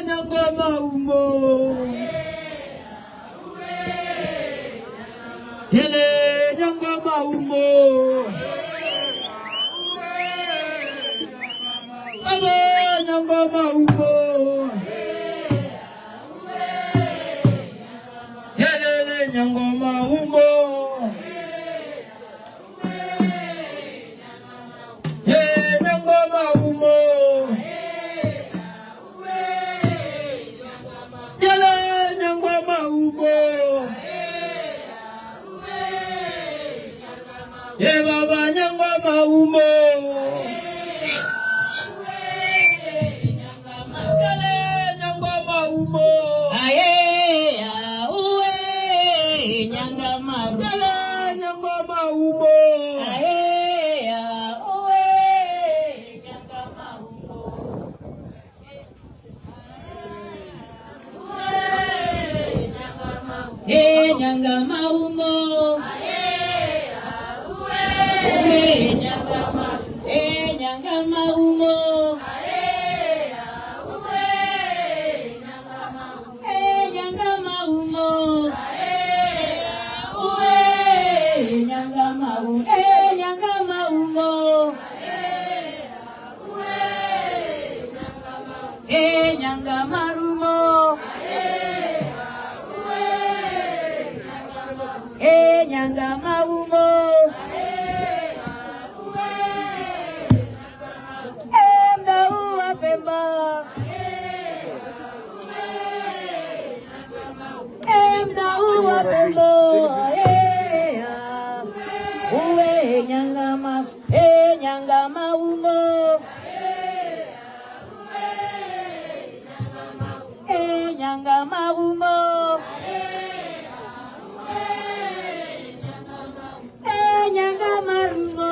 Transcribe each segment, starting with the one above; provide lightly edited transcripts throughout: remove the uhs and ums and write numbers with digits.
nyangoma umbo. Yele nyangoma umbo. Abo nyangoma umbo. Yele nyangoma umbo. Ye baba nyangoma umbo. Yele nyangoma umbo. Aye ya uwe nyangoma. Yele nyangoma umbo. Aye ya uwe nyangoma umbo. Ye nyangoma umbo. Nyangama umo. Nyangama umo. Nyangama umo. Nyangama umo. Nyangama umo. Nyangama umo. Nyangama, nyangama umo.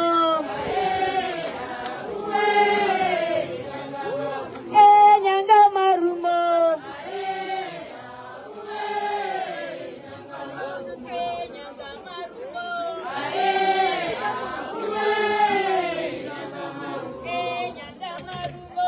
Nyangama umo. Nyangama umo.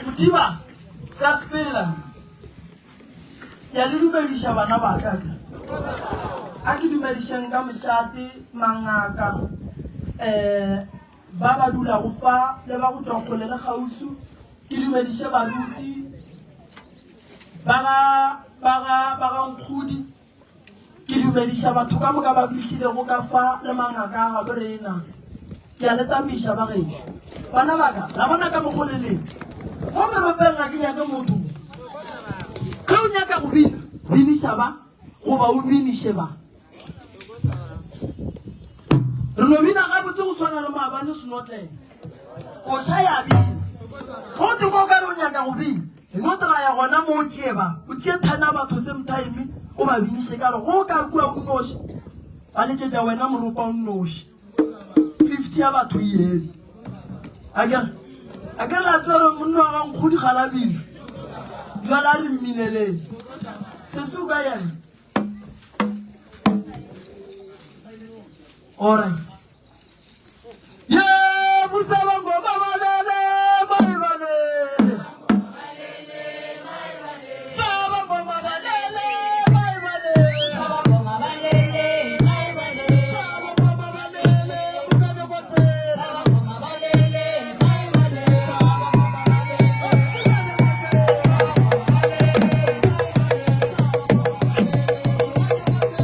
Mutiba, sa spela. Ya le dumedisha bana ba ka. A ke dumedisha nga mshati mangaka. Ba ba dula go fa le ba go tokgole le gausu. Ke dumedisha baruti. Ba nkgudi. Ke dumedisha batho ka moka ba fihlile go ka fa le mangaka ga borena. Ke a letamisha ba gešo. Bana ba ka la bona ka mogoleleng. Go me ropeng ga ke nyaka motho. Ka o nyaka go binisha ba go ba o binishe ba. Re no bina ga botse go swana le maabane senotleng. O sa ya bina. Go te go ka re o nyaka go bina. No tra ya gona mo tšeba. O tšie thana batho same time o ba binishe ka re go ka kua o noši. Ba letšetša wena moropa o noši. 50 ya batho yele. Agar la tsoro monna wa nkgodi galabile. Jwala re mmineleng. Sesuka yana. All right. Yeah, busaba ngoma balele, mai balele. Saba ngoma balele, mai balele. Saba ngoma balele, mai balele. Saba ngoma balele, ukabe kose. Saba ngoma balele, mai balele. Saba ngoma balele, ukabe kose. Saba ngoma balele, mai balele.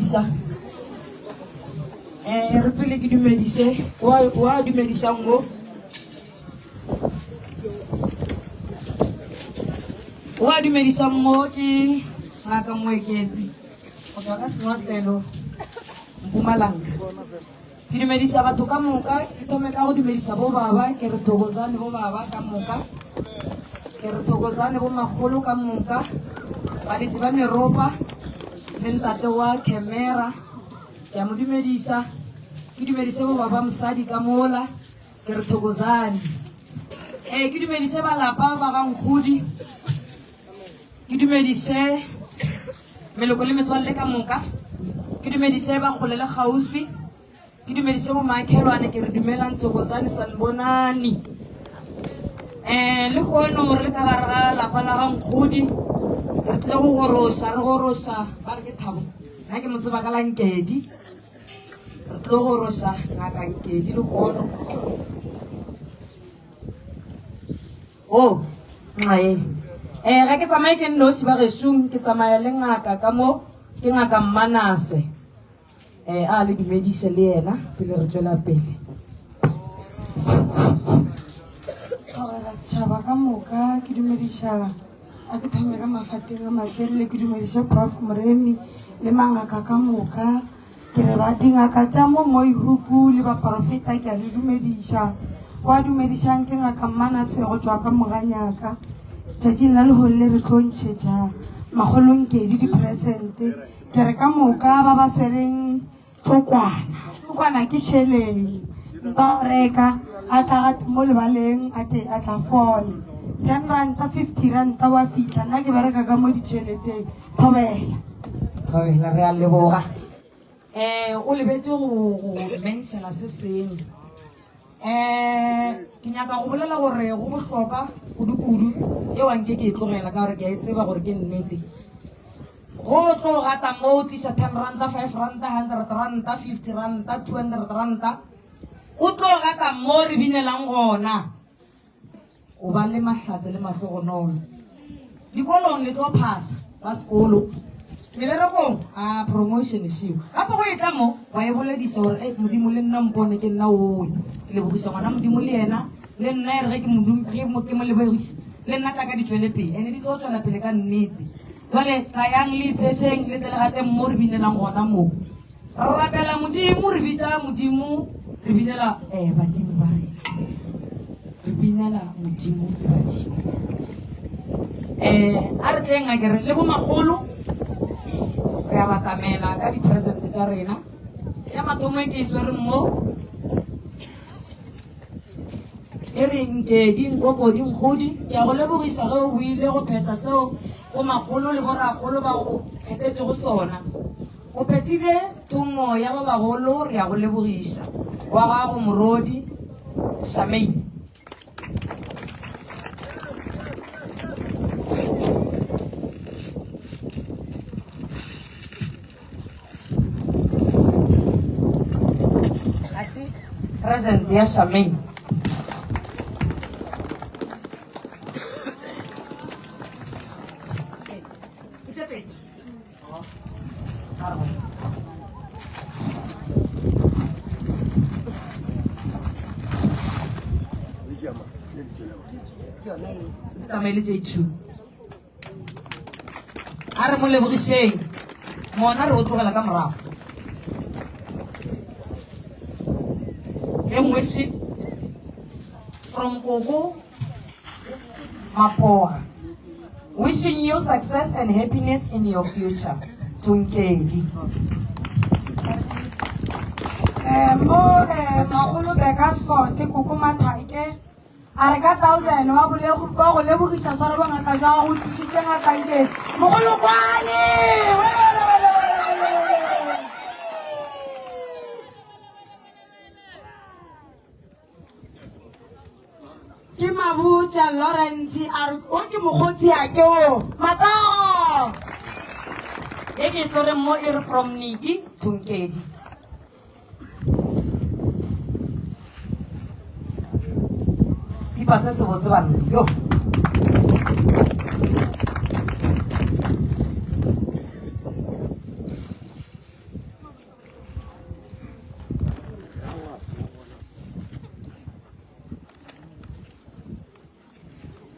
dumedisa re pele ke dumedise wa dumedisang mo wa dumedisang mo ke ngaka Moeketsi go tswa ka Senotlelo Mpumalanga ke dumedisa batho ka moka ke thome ka go dumedisa bo baba ke re thokozane bo baba ka moka ke re thokozane bo magolo ka moka baletsi ba meropa le ntate wa camera ke a mo dumedisa ke dumedise bo baba mosadi ka mola ke re thokozane ke dumedise balapa ba bangkhudi ke dumedise meloko le metswalle ka moka ke dumedise ba kgole le gauswi ke dumedise bo makhelwane ke re dumelang thokozane sanbonani le gono re ka gare ga lapa la bangkhudi re tle go goroša ba re ke Thabo nna ke motseba ka Lankedi re tle go goroša ngaka Nkedi le gono ga ke tsamaye ke nnoši ba gesong ke tsamaya le ngaka ka mo ke ngaka Mmanaswe a le dumedise le yena pele re tswela pele setšhaba ka moka ke dumediša a ke thome ka mafateng a matelele ke dumediša Prof Moremi le mangaka ka moka ke re ba dingaka tša mo Moihupu le baprofeta ke a le dumediša wa dumedišang ke ngaka Mmanaswe go tswa ka moganyaka tšatšing la legolo le re tlontšhetša magolonkedi diperesente ke re ka moka ba ba swereng tlokwana ke šheleng nta reka a tla gate mo lebaleng a tla fole 10 ranta 50 ranta wa fitlha nna ke bereka ka mo ditšheleteng thobela re a leboga o lebetse go menšhela se seng ke nyaka go bolela gore go bohlokwa kudu-kudu e wanke ke e tlogela ka gore ke a e tseba gore ke nnete go tlo gata mo o tlisa 10 ranta 5 ranta 100 ranta 50 ranta 200 ranta o tlo gata mo re binelang gona o ba le mahlatse le mahlogonolo dikolong le tlo phasa ba sekolo meberekong a promotion sheo gape go e tla mo wa e boledisa gore modimo le nna mpone ke nna oe ke lebogisa ngwana modimo le yena le nna e re ke mo lebogisa le nna tsa ka di tswele pele ene di tlo tswela pele ka nnete jwale tlayang le itsetšheng le telegateng mo re binelang gona moo re rapela modimo re bitsa modimo re binela badimo ba rena re binela modimo le badimo a re tleng a kere le bo magolo re a batamela ka diperesente tša rena ya mathomo e ke e swere mo e re Nkedi Nkoko Dinkgodi ke a go lebogisa ge o buile go pheta seo go magolo le boragolo ba go phetetse go sona o phethile thomo ya ba bagolo re a go lebogisa wa gago Morodi Shamaine present ya Shamaine tsamaile J2 a re mo lebogiseng mona re o tlogela ka morago e ngwesi from Koko Mapoa wishing you success and happiness in your future to Nkedi mo magolo Bekasfort Koko Mathaike a re ka 1000 wa go lebogisa sware bangaka jwa go tlisitse ngakake mogolokwane ke Mabuja Lawrence a re o ke mogotsi a ke o matao e ke swere mo e re from Niki to Nkedi skipa se se botse banna yo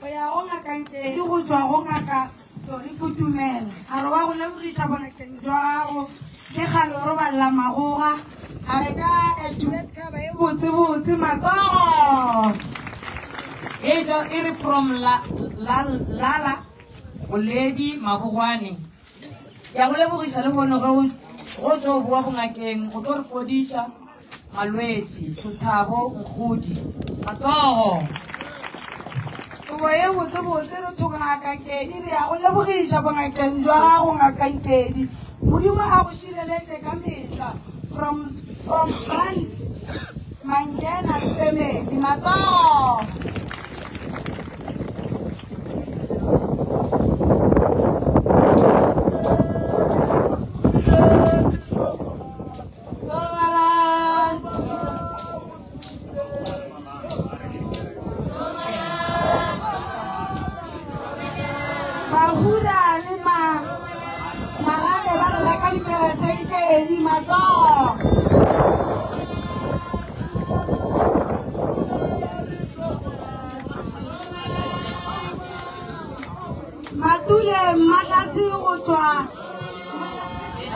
go ya go ngakankedi go tswa go ngaka sorry Kutumela a re wa go lebogiša bongakeng jwa gago ke kgale o robalela magoga a re ka julet cover e botsebotse matsogo e re from Lala Goledi Mabogwane ke a go lebogiša le gone go tso boa bongakeng go tlo re fodiša malwetse Thabo Nkgodi matsogo kobo e botsebotse re tshoka ngakankedi re ya go lebogiša bongakeng jwa gago ngakankedi modimo a go šireletse ka metla from France Mangena's family matsogo Matule matlase go tswa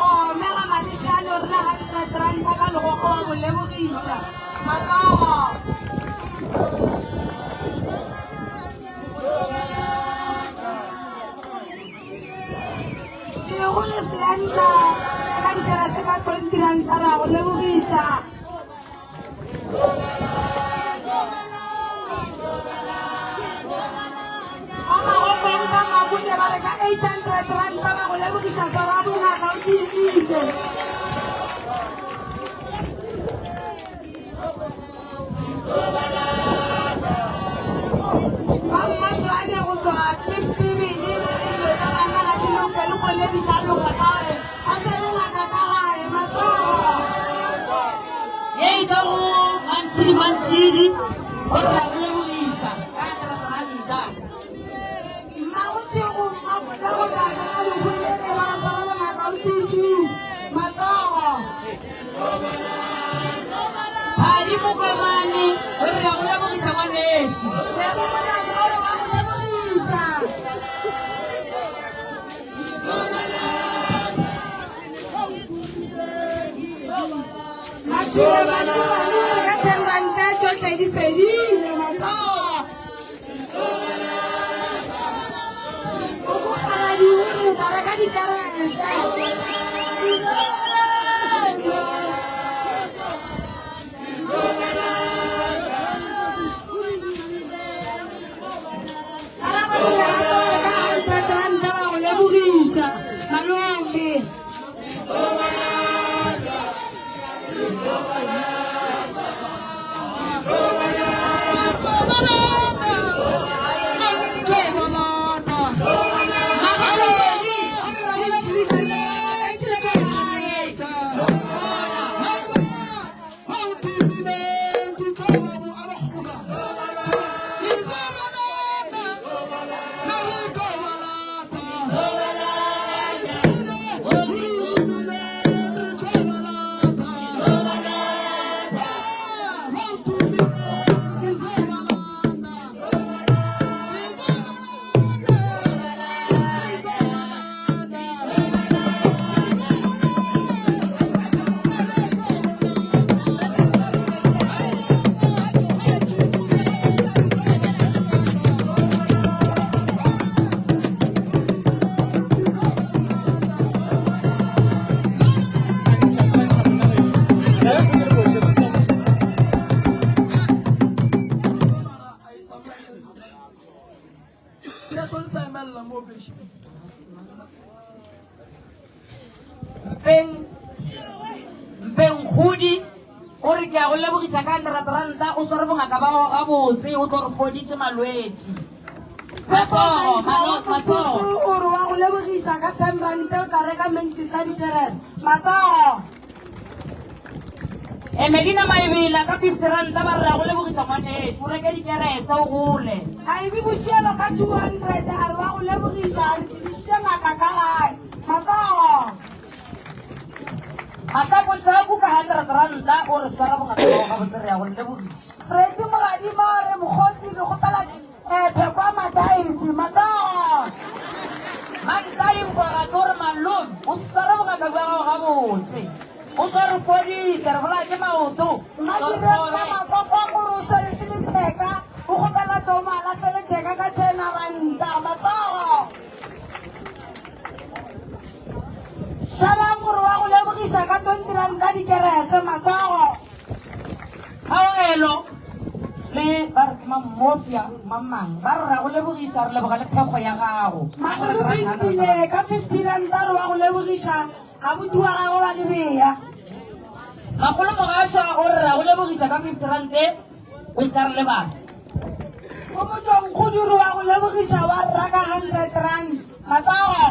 o mega madishane o rena 100 ranta ka legogo wa go lebogiša matsogo tšego le seanta ka diterase ba 20 ranta ra go lebogiša Mabune ba reka 800 ranta ba go lebogiša sora bongaka o dišitše ba mmaswane go tloga clip bibele dilo tsa bana ga diloka le gone di ka loka ka gore a se le ngaka ka gae matsogo ye ka go mantšhidi o ra go lebogiša ka 100 ranta Hadi Mukomani, o re ya go lebogiša ngwaneso Matule ba shibane o re ka 10 ranta tsohle di fedile matsogo Karaka di karaka Nkgodi o re ke a go lebogiša ka 100 ranta o sware bongaka ba ga botse o tlo re fodiše malwetse matsogo o re wa go lebogiša ka 10 ranta o tla reka mentšhisa diterese matsogo Medina Maebela ka 50 ranta ba re ya go lebogiša ngwaneso o reke dikerese o gole a ebe bošielo ka 200 a re wa go lebogiša a re dišitše ngaka ka gae matsogo Masapo ka 100 ranta o re swara bongaka ba ga botse re ya go lebogiša Fredi mogadimo re mokgotsi re gopela phekwa mataisi matsogo Mantai kwa gatsore malon o sara boka ka ga botse o tsore fodisa re bola ke maoto madirela makoko gore o sare ke letheka o gopela tomala fele theka ka 10 ranta matsogo shabang gore wa go lebogisa ka 20 ranta dikerese matsogo Haelo le ba mafia mamang ba ra go lebogisa re leboga le thego ya gago magolo bentile ka 50 ranta re wa go lebogisa a botua gago ba lebeya magolo mogaso a gore ra go lebogisa ka 50 rand o se ka re lebaka go motsongkgodiro wa go lebogisa wa raka 100 rand matsogo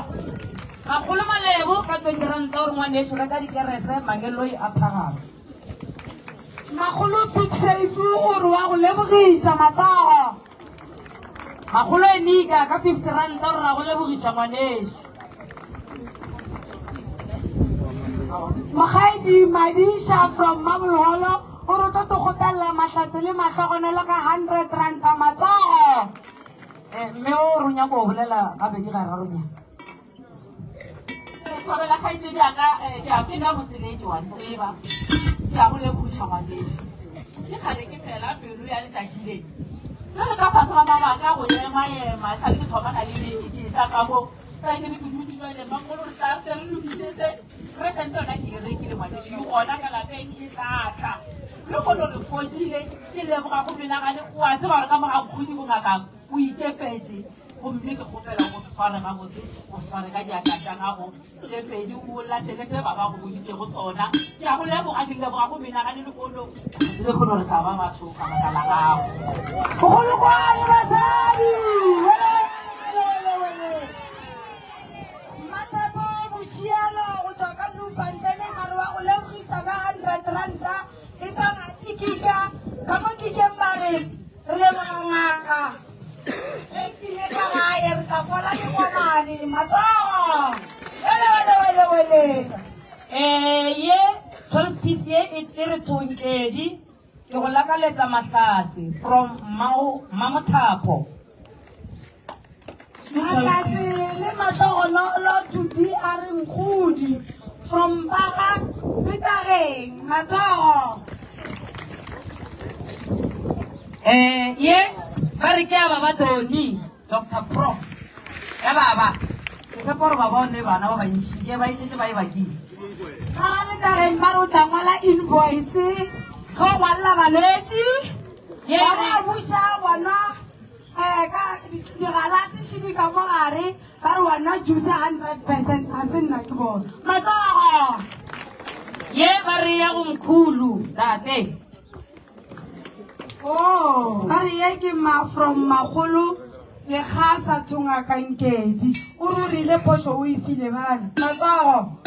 magolo malebo ka 20 rand gore ngwaneso reka dikerese mangeloi a phagama magolo big safe gore wa go lebogisa matsogo magolo enika ka 50 rand gore ra go lebogisa ngwaneso Magaidi Madisha from Mabulholo o re tlo gopella mahlatse le matlhogonelo ka 100 rand matsogo mme o runya go bolela gabe di ga rarunya Tobela khaitse diaka ya pina motseledi wa tseba ya go le khutshwa ngwaneng ke khale ke fela pelo ya letšatši le le ka fase ga mabaka go ema sa le ke thoma ka le ke tla ka mo ka ke le dutse le makolo re tla re lokise se present ona ke re ke le ngwaneng yo gona ka lapeng e tlatla le go re fodile ke le boga go menagane o a tseba re ka moga kgodi go ngakang o ikepetse gomme ke kgopela go sware ga botse o sware ka diaka tsa gago tse pedi o latele se ba ba go boditse go sona ya go leboga ke leboga go menagane le kono le go re tla ba batho ka baka la gago bogolokwane basadi matshepo bosielo go tswa ka lufantene gare wa go lebogisa ka 100 ranta e tsanga ikika ka mo kikeng bare re leboga ngaka efile ka gae re tla fola dikomane matsogo wele ye 12 piece ye e tere tsonkedi ke go lakaletsa mahlatse from mamothapo mahlatse le matlhogonolo to dr nkgodi from baga petageng matsogo ye ba re ke a ba doni Dr. Prof ya baba ke tshepa gore ba bone bana ba bantši ke ba isetse ba e bakile ga letageng ba re o tla ngwala invoice ga o ngwalela balwetši ba ba buša bona ka digalase šhedi ka mo gare ba re wana juice 100% a se nna ke bona matsogo ye ba re ya go mkhulu tate ba re ye ke from magolo le gasa thonga kankedi o re o rile poso o e file bana matsogo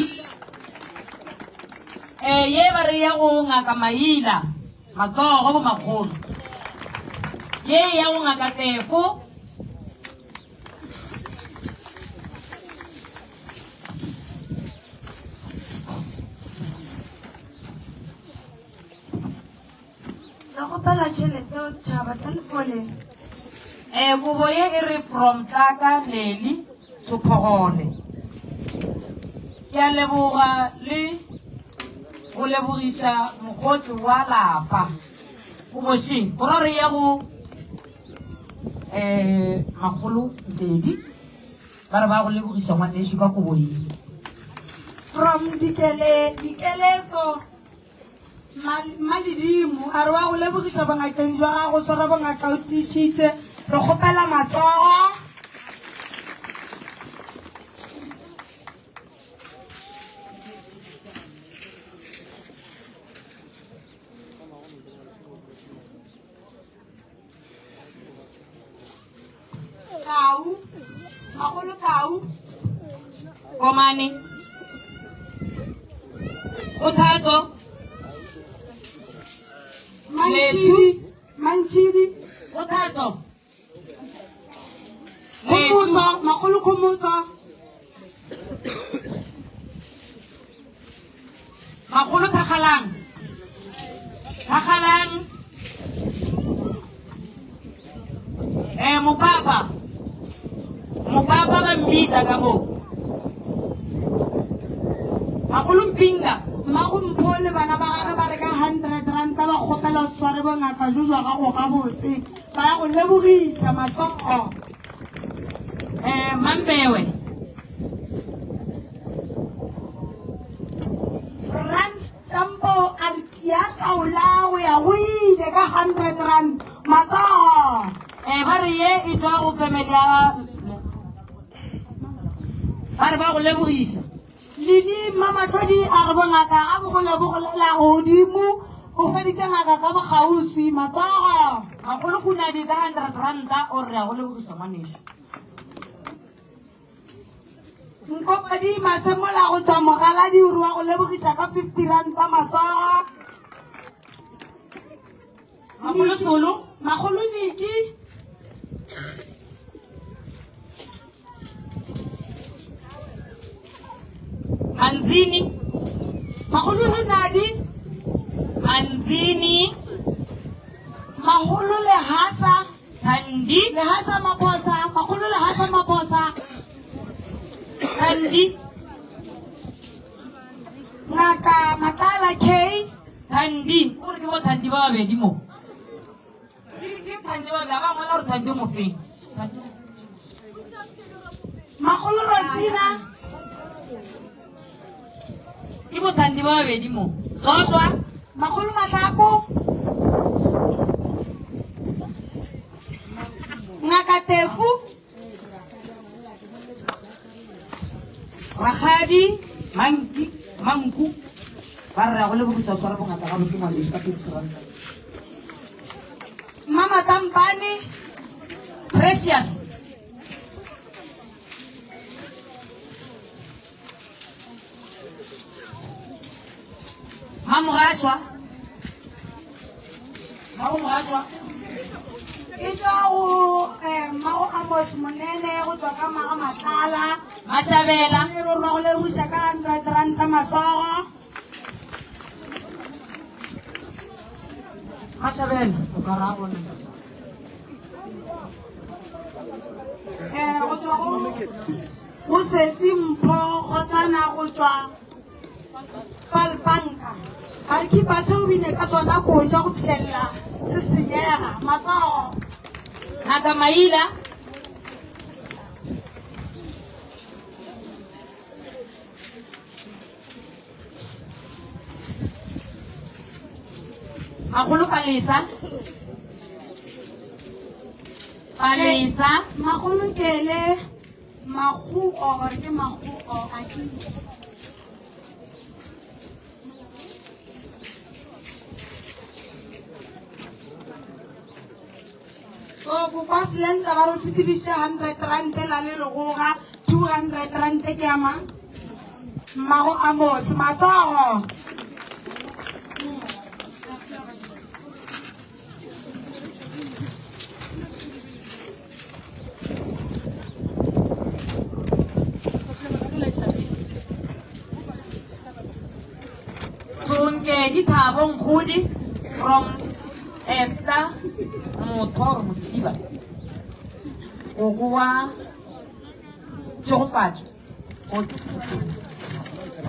ye ba re ya go ngaka maila matsogo bo magolo ye ya go ngaka tefo re gopela tšhelete o setšhaba telefoneng kobo ye e re from tlaka leli to phogole ke a leboga le go lebogisa mokgotsi wa lapa o bošeng gora re ya go magolo ntedi ba re ba go lebogisa ngwaneso ka kobo ye from dikeletso maledimo a re wa go lebogisa bongakeng jwa gago swara bongaka o tišitše re kgopela matsogo tau magolo tau komane kgothatso mantšhidi kgothatso khomotso magolo khomotso magolo thagalang mo mopapa ba mbitsa ka mo magolo mpinga Magomphole bana ba gagwe ba reka 100 ranta ba kgopela sware bongaka jujwa gago ga botse ba ya go lebogiša matsogo Mambewe Frans Tambo a re tiataola go ya go ile ka 100 rand matsogo ba re ye e tswa go family ya ba re ba go lebogiša lili mamatlhodi a re bongaka a bo go lebogolela godimo go feditse ngaka ka bogausi matsogo magolo kuna di ka 100 ranta o re a go lebogiša ngwaneso nkopadi masemola go tswa mogaladi ore wa go lebogiša ka 50 ranta matsogo magolo tsolo magolo niki Manzini magolo renadi Manzini magolo lehasa Thandi lehasa maposa magolo lehasa maposa Thandi ngaka matala k Thandi o re ke bo Thandi ba babedi mo ke Thandi ba ba ngwana gore Thandi mo feng magolo rosina ke bo Thandi ba babedi mo Zozwa magolo matlako ngaka tefu Rakgadi Manku ba re a go lebogiša swara bongata ga botse ngwaneso ka 50 ranta mama tampane Precious Mamogashwa e tswa go mago amos monene go tswa ka maga matlala Mashabela e re rwa go lebogiša ka 100 ranta matsogo Mashabela o ka ra bona go tswa go sesi mpho go sana go tswa falpanka ga re khipa se o bine ka sona koja go fitlhelela se senyega matsogo Ngaka Maila Magolo Palesa magolo kele maguo gore ke maguo a kisi go kwa selenta ba re sepediša 100 rante la le legoga 200 rante ke ama mmago a mose matsogo Tsonkedi Thabo Nkgodi from Esther Mothoro Mothiba o kwa Tšhogofatšo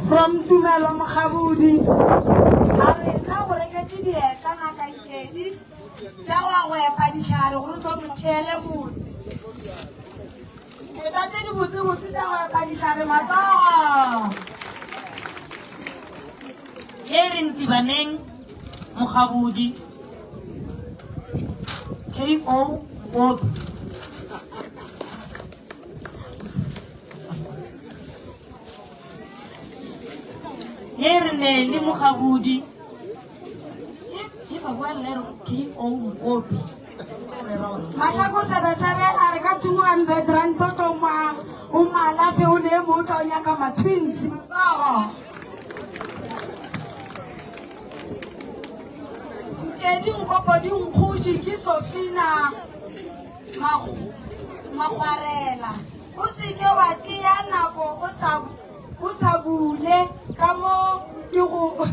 from Tumelo Mogabudi a re nna go reketse dieta ngaka Nkedi tša go epa ditlhare gore tlo motheele botse eta tse di botsebotse tša go epa ditlhare matsogo e re Ntibaneng Mogabudi K.O. Obi e re Neli Mogabudi e sa bua lero K.O. Obi matlhako sebesebe a re ka 200 rand toto o maalafe o ne mo o tla o nyaka matwins matsogo Nkedi Nkopo di Nkgoji ke Sofina Magwarela o seke wa tšea nako o sa bule ka mo ke go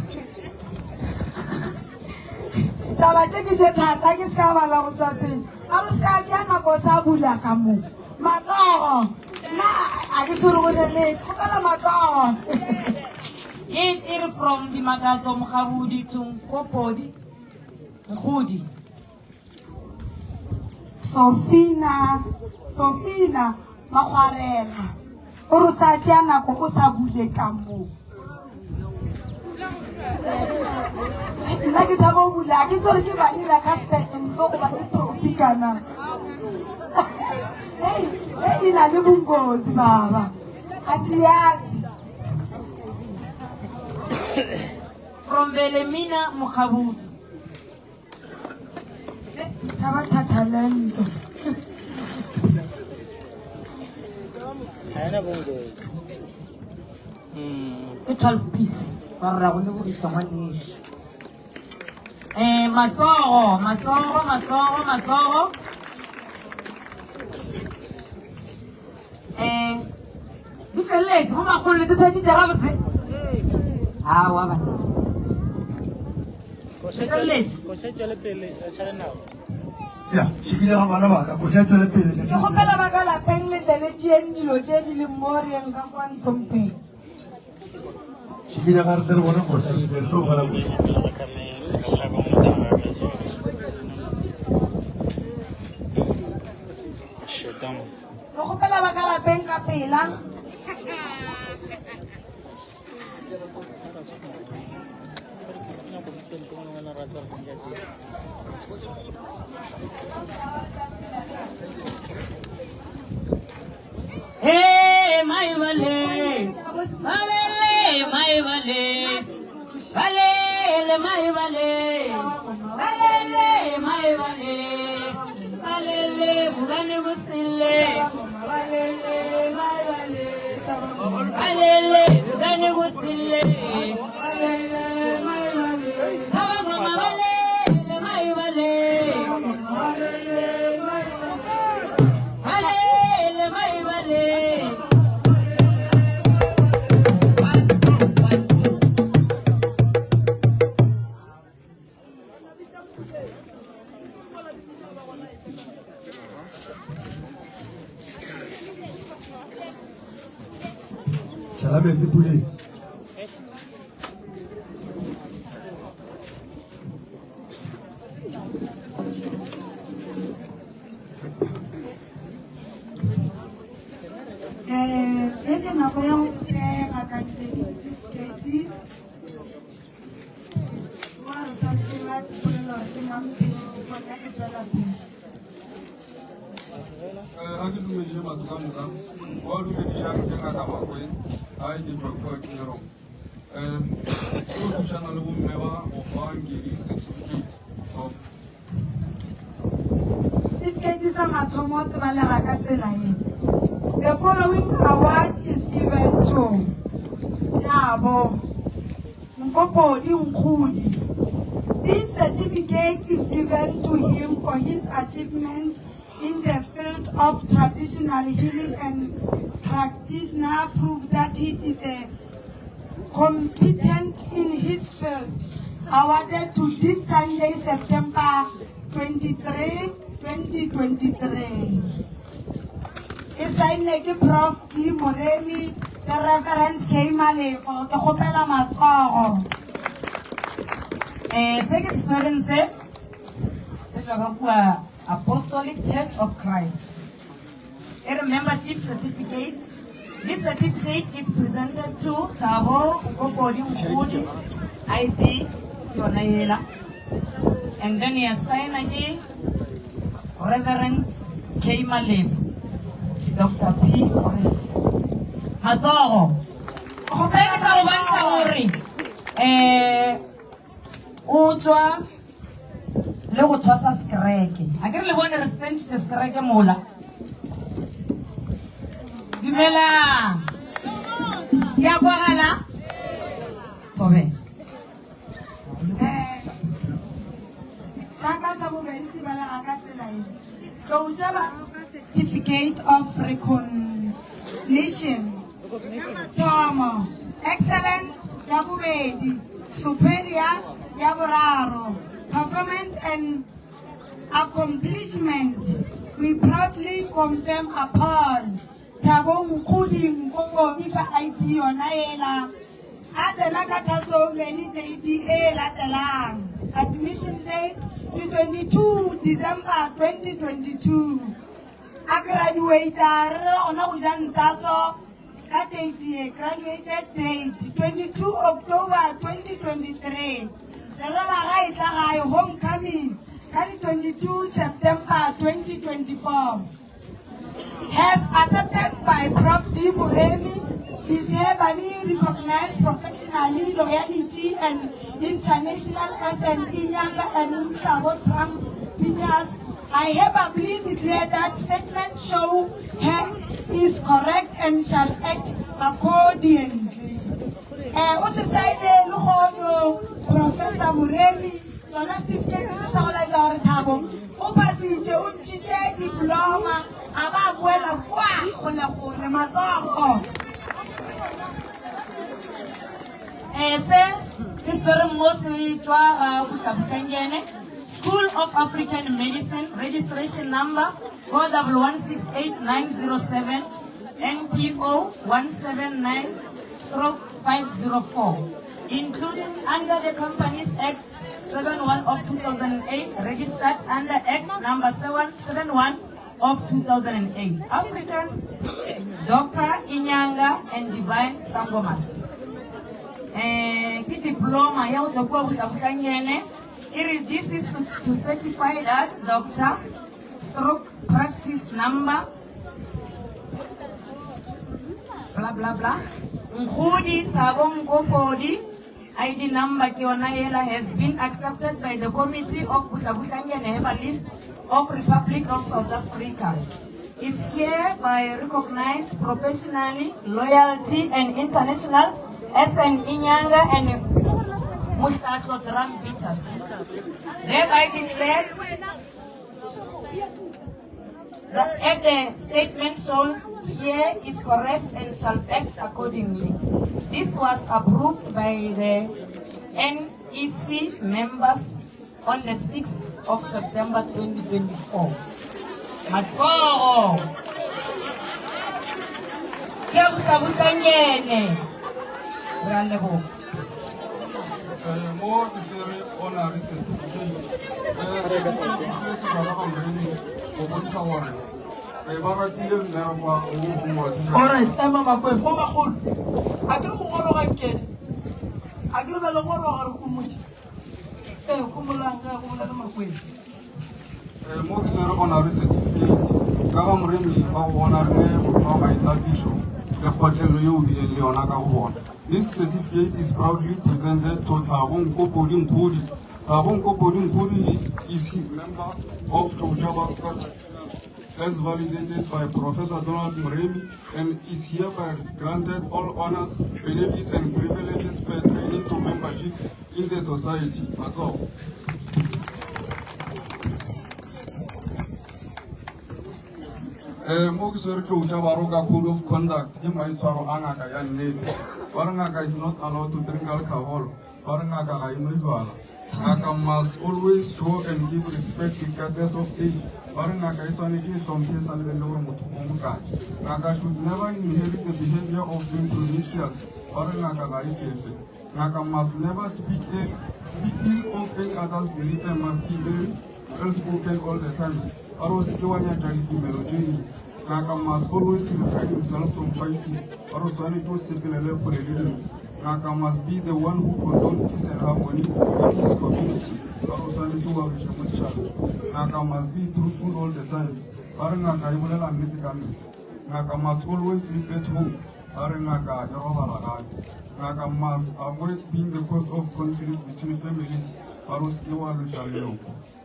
taba tše ke tše thata ke se ka bala go tswa pele Aruska jana ko sabula kamu. Matao. Na agisurugele kopala matao. It is from the Magato Mkhabudi to Kopodi. Mkhudi. Sofina Makwarela. Urusa jana ko sabule kamu. Lagi jabo bula, ki zori ki bani la kaste ndo ko bani tropicana. Hey, ina libungozi baba. Atiyazi. From Belemina Mkhabudi. Chaba tatalento. Ayana bongos. The 12 piece. Para kuno ko isang niche. Matoro. Di felle, mo makolo le tsa tsa ga botse. Ah, wa ba. Ko se tswele pele tshale nao. Ya, shikile ga bana ba ka go se tswele pele. Ke go fela ba ka la peng le tele tšeng dilo tše di le moreng ka kwa ntompe. Shikile ga re tsere bona go se tswele to bala go. Go go fela ba ka la peng ka pela. Hey, my vale, vale, my vale, vale, my vale, vale, my vale, vale, bugane gusile, vale, my vale, vale, bugane gusile, vale, my vale, sabagoma vale, my vale. Chalabezi pule. Eke na ko yang akante kepi. Wa something like pula ke mamti ko na ke chala. Agi dume je matuka muka, wa dume di shaka kenga kama kwe, ai di chokwa kinero. So channel bu mewa ofangiri certificate of Certificate is a mathomo se ba le ga ka tsela e. The following award is given to Yabo Mkopodi Mkhudi. This certificate is given to him for his achievement in the field of traditional healing and practitioner prove that he is a competent in his field. Awarded to this Sunday, September 23, 2023. Isaine ke Prof D Moremi, the Reverend K Malefo, ke gopela matsogo. Se ke se sweren se tswa ka kwa Apostolic Church of Christ. A membership certificate. This certificate is presented to Tabo Ukopodi Mkhudi ID Yonayela. And then he assigned again Reverend K Malev, Dr. P. Orel. Matoro. Thank you so much. Le go tshwasa skreke a ke re le bone re stentse skreke mola dumela ya kwagala tobe Saka sa bobedi se bala ga ka tsela e. Go jaba certificate of recognition. Tomo excellent ya bobedi, superior ya boraro. Performance and accomplishment we proudly confirm upon. Thabo Mkhudi Nkongo ika ID yona ela. A tsena ka thasomeli date e latelang. Admission date to 22 December 2022. A graduator ona go jang taso ka date graduated date 22 October 2023. The raba ga homecoming 22 September 2024 has accepted by Prof. D. Moremi, is hereby recognized professionally, loyalty and international SNE Nyanga and Mutabo Trump Peters. I hereby declare that statement show her is correct and shall act accordingly. Also say Professor Moremi, so na certificate se sa ola ya re Thabo o pasitse o ntshitse diploma a ba boela kwa gole matsogo ese ke sore mo se tswa ga Buhlabusanyane School of African Medicine registration number 4116897 NPO 179/504 including under the Companies Act 71 of 2008, registered under Act number 771 of 2008. African Dr. Inyanga and Divine Sangomas. Diploma ya utokua Buhlabusanyane. This is to certify that doctor stroke practice number blah blah blah. Mkhudi Thabo Nkopodi ID number Kionayela has been accepted by the Committee of Buhlabusanyane list of Republic of South Africa. Is hereby recognized professionally, loyalty and international SNE Nyanga and Mustasho Drum Beaters. Thereby declared that the statement shown here is correct and shall act accordingly. This was approved by the NEC members on the 6th of September 2024. Matforo. Ke Buhlabusanyane. Brandebo. More necessary honorary certificate. Certificate says that I'm ready for one tower. Alright, Emma Makwe, Poma Hul. I don't want to get. I give a lot of Kumuchi. Kumulanga, Makwe. More necessary honorary certificate. Gavam Remy, our honorary name, my Bishop, the Hotel Yubi and Leonaga Ward. This certificate is proudly presented to Thabo Nkopodi Nkhudi. Thabo Nkopodi Nkhudi is a member of Tojaba as validated by Professor Donald Moremi and is hereby granted all honors, benefits and privileges pertaining to membership in the society. That's all. Mogisor Chojabaroga Code of Conduct, Imaisaro Anaka Yan Navy. Barangaka is not allowed to drink alcohol. Barangaka are unusual. Naka must always show and give respect regardless of age. Barangaka is sanity from here and Mutuka. Naka should never inherit the behavior of being promiscuous. Barangaka Laife. Naka must never speak ill of any other's belief and must be very well spoken all the times. Aroskiwanya Jariki Melodini. Naka must always refrain himself from fighting. Arosani to simple for a little. Naka must be the one who condones peace and harmony in his community. Arosani to Arishamushal. Naka must be truthful all the times. Arangaka Ibola and Mitikamis. Naka must always sleep at home. Arangaka Yaroba. Naka must avoid being the cause of conflict between families. Aroskiwa Rishalio.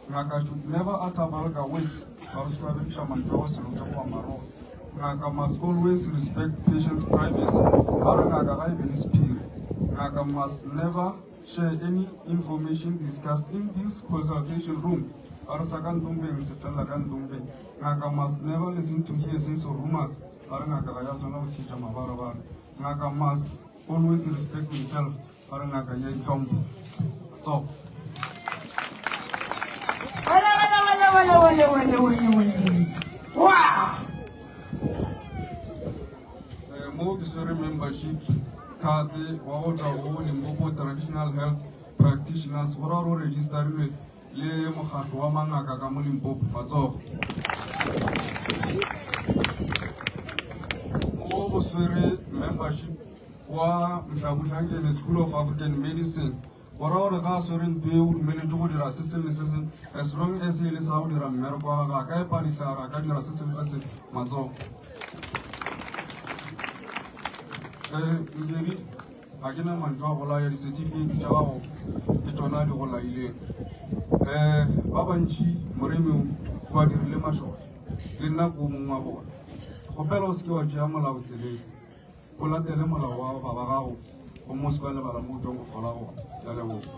Naka should never utter vulgar words. Naka must always respect patients' privacy. Naka must never share any information discussed in this consultation room. Naka must never listen to hearsays or rumors. Naka must always respect himself. So. Wow! Mo Kisori membership card wa go tla go Limpopo Traditional Health Practitioners go ra go registerilwe le mokgatlo wa mangaka ka mo Limpopo matsogo. Mo go swere membership wa Mhlabuhlankele School of African Medicine go ra gore ga swere ntwe o dumeletse go dira se sengwe se seng as long as e le sa go dira mmereko wa gaga ka e padisara ka dira se sengwe se seng matsogo. Ngeri a ke na mantswe a go laya di-certificate tša gago ke tsona di go laileng. Ba bantši moremi o a dirile mašole le nna ko mongwe wa bona. Kgopela o se ke wa tšea molao tseleng o latele molao wa baba gago go mo se ka lebala mo o tswang go fola gona. Ke a leboga.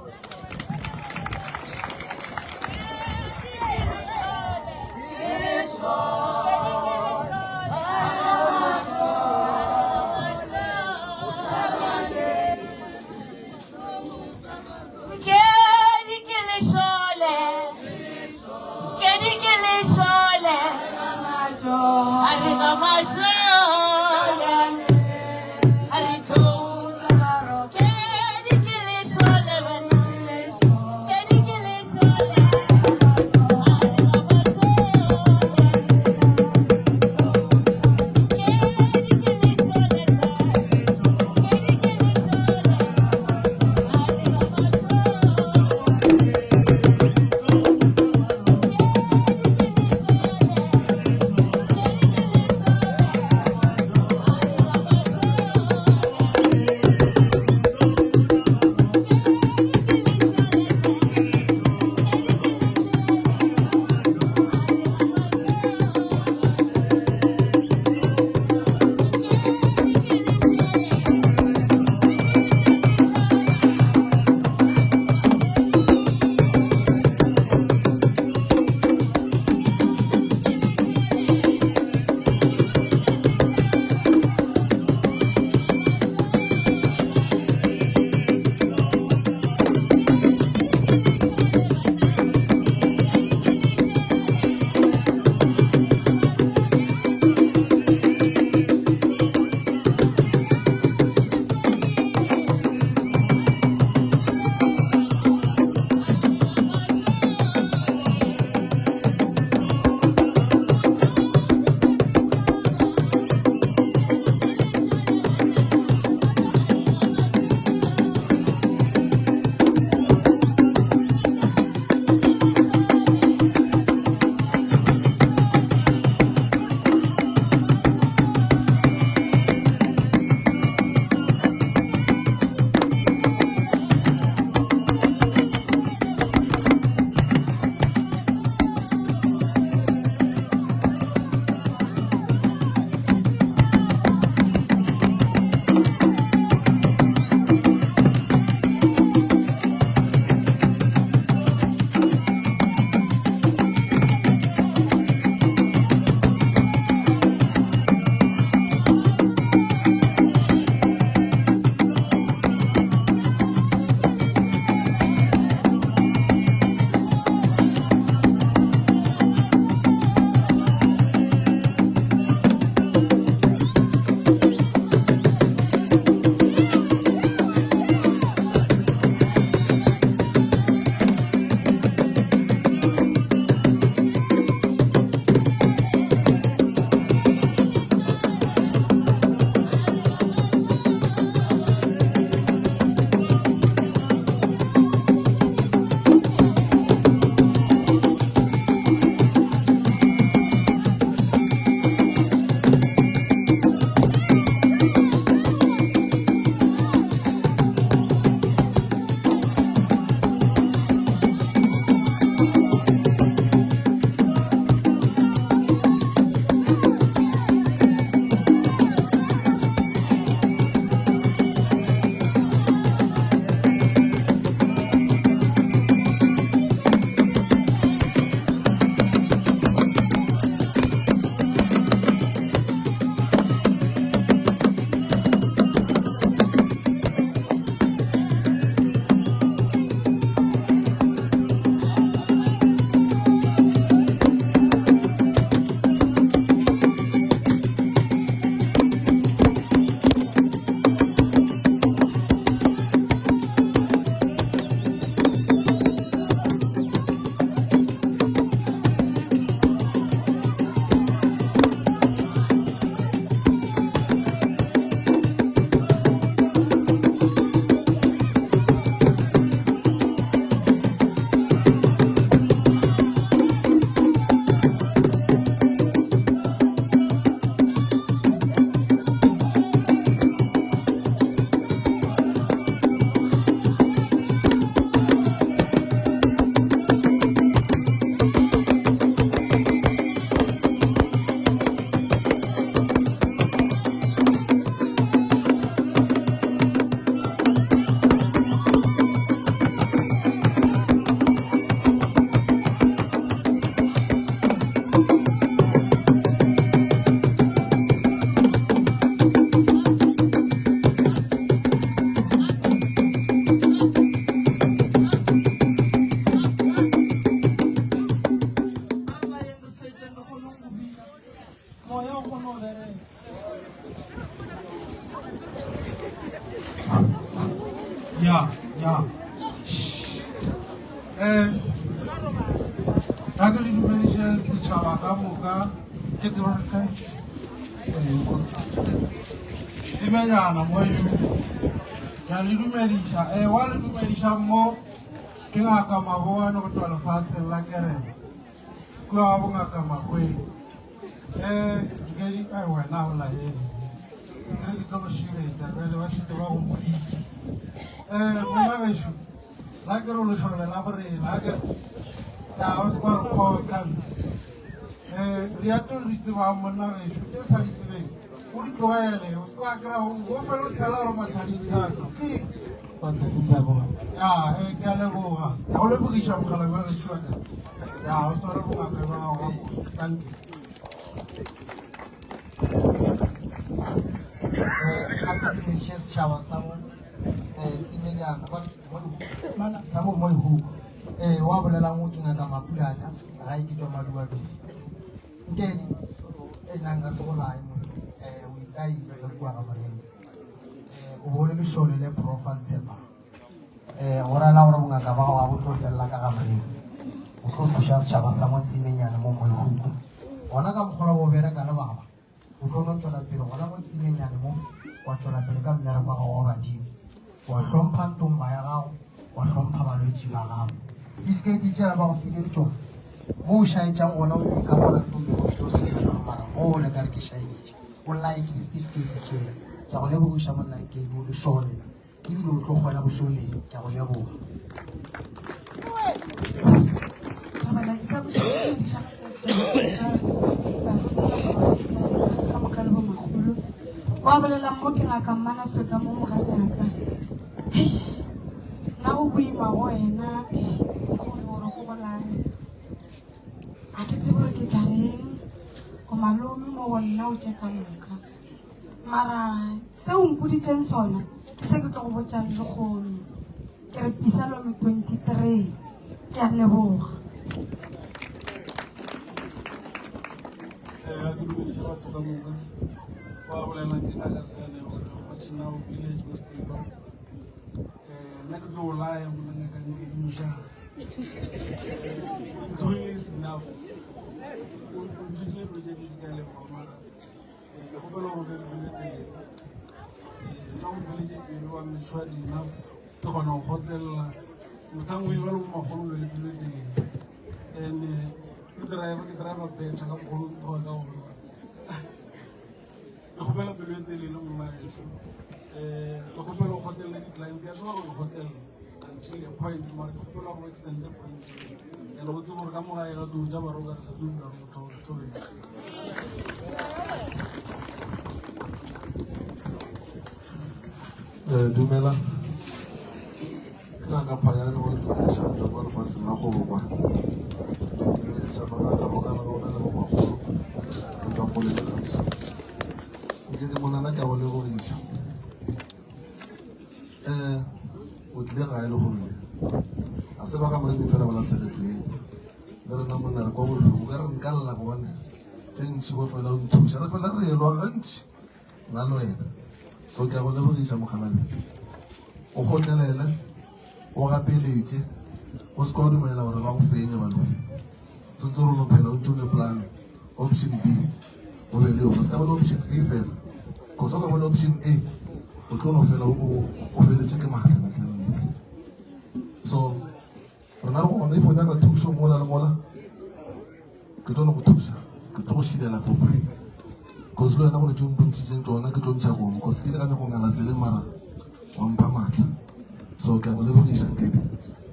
ga ke le dumediše setšhaba ka moka ke tseba re kae Tsemenyana mo ya le dumediša wa le dumediša mo ke ngaka Maboane go tloa lefatsheng la kereke kua wa bongaka Makweng nkedi ai wena o laele ke ke tlo go šiletša jale ba šete ba go moditše monna gešo la ke re o lešole la borena a kere ya o se kwa re kgotlang re ato re tsebang monna gešo ke sa di tsebeng o di tlogele o se kwa kera o fela o thela gore mathadithako ke ke a leboga ga o lebogiša mogala ba gešo wa ka ya o sware bongaka ba gago tanke ga ke dumediše setšhaba sa mo Tsemenyana sa mo Moihuko wa bolelang o ke ngaka Mapulana ga e ke tswa Madubadung nkedi nang ka se go lae mo o itaile ka kua ga Morena o bole lešole le profile tshepang go rela gore bongaka ba gago bo tlo felela ka ga Morena o tlo thuša setšhaba sa mo Tsemenyana mo Moihuko gona ka mokgwa bo bereka le baba o tlo no tswela pele gona mo Tsemenyane mo wa tswela pele ka mmereko wa gago wa badimo wa hlompha ntomba ya gago wa hlompha balwetši ba gago certificate tšela ba go file le tsona mo o šaetšang gona o ka bona tombe go file o sekelelwa mara mo o le ka re ke šaeditše o like di-certificate tšela ke a go lebogiša monnankedi o lesole ebile o tlo kgona bošoleng ke a go leboga wa bolelang mo ke ngaka Mmanaswe ka mo moganyaka nna go boima go wena gore gore ko golae ga ke tsebe gore ke tla reng go malome mo go nna o tse ka moka mara se o mpoditseng sona ke se ke tlo go botšang le kgono ke re Pisalome 23 ke a leboga wa bolela ke ka sele go tsena o village go stego nna ke tlo lae mo nna ka ke dimisha doing this now o dile project ka le mama ke go bela go le tele no village ke le wa metswa dina ke gona go hotella motsango e ba le mo magolo le tele ke driver beta ka go tloga ka go ke gopela pelo e telele mo mageso ke gopela go hotela di-clients ke a tseba gore hotel until a point mara ke gopela go extend the point and go tseba gore ka mogae ga tou tša baro ka re sa dula mothobe dumela ke ngaka Phanyane go dumediša go tswa kwa lefatsheng la kgolo kwa dumediša mangaka mo kana ga ona le bo magolo go tswa go le legatso nkedi monana ke a go lebogiša o tlile gae le gomme a se ba ga Moremi fela ba latlhegetseng le rena monna re kwa botlhoko ka re nka lla gobane tše ntšhi bo fela o nthuša re fela re elwa gantši nna le wena so ke a go lebogiša mogalabe o gotlelele o gapeletše o se ka o dumela gore ba go fenye baloi sentse gore no phela o ntse o ne plan option B o be le yone se ka ba le option A fela ko sa ka ba le option A o tlo no fela o feletse ke maatla metlhammedi so rona re gona if o nyaka thuso mola le mola ke tlo no go thusa ke tlo go šilela for free because le wena go ne tse mpontšhitšeng tsona ke tlo ntšha komo because ke le ka nyako ngala tsele mara wa mpha maatla so ke a go lebogiša nkedi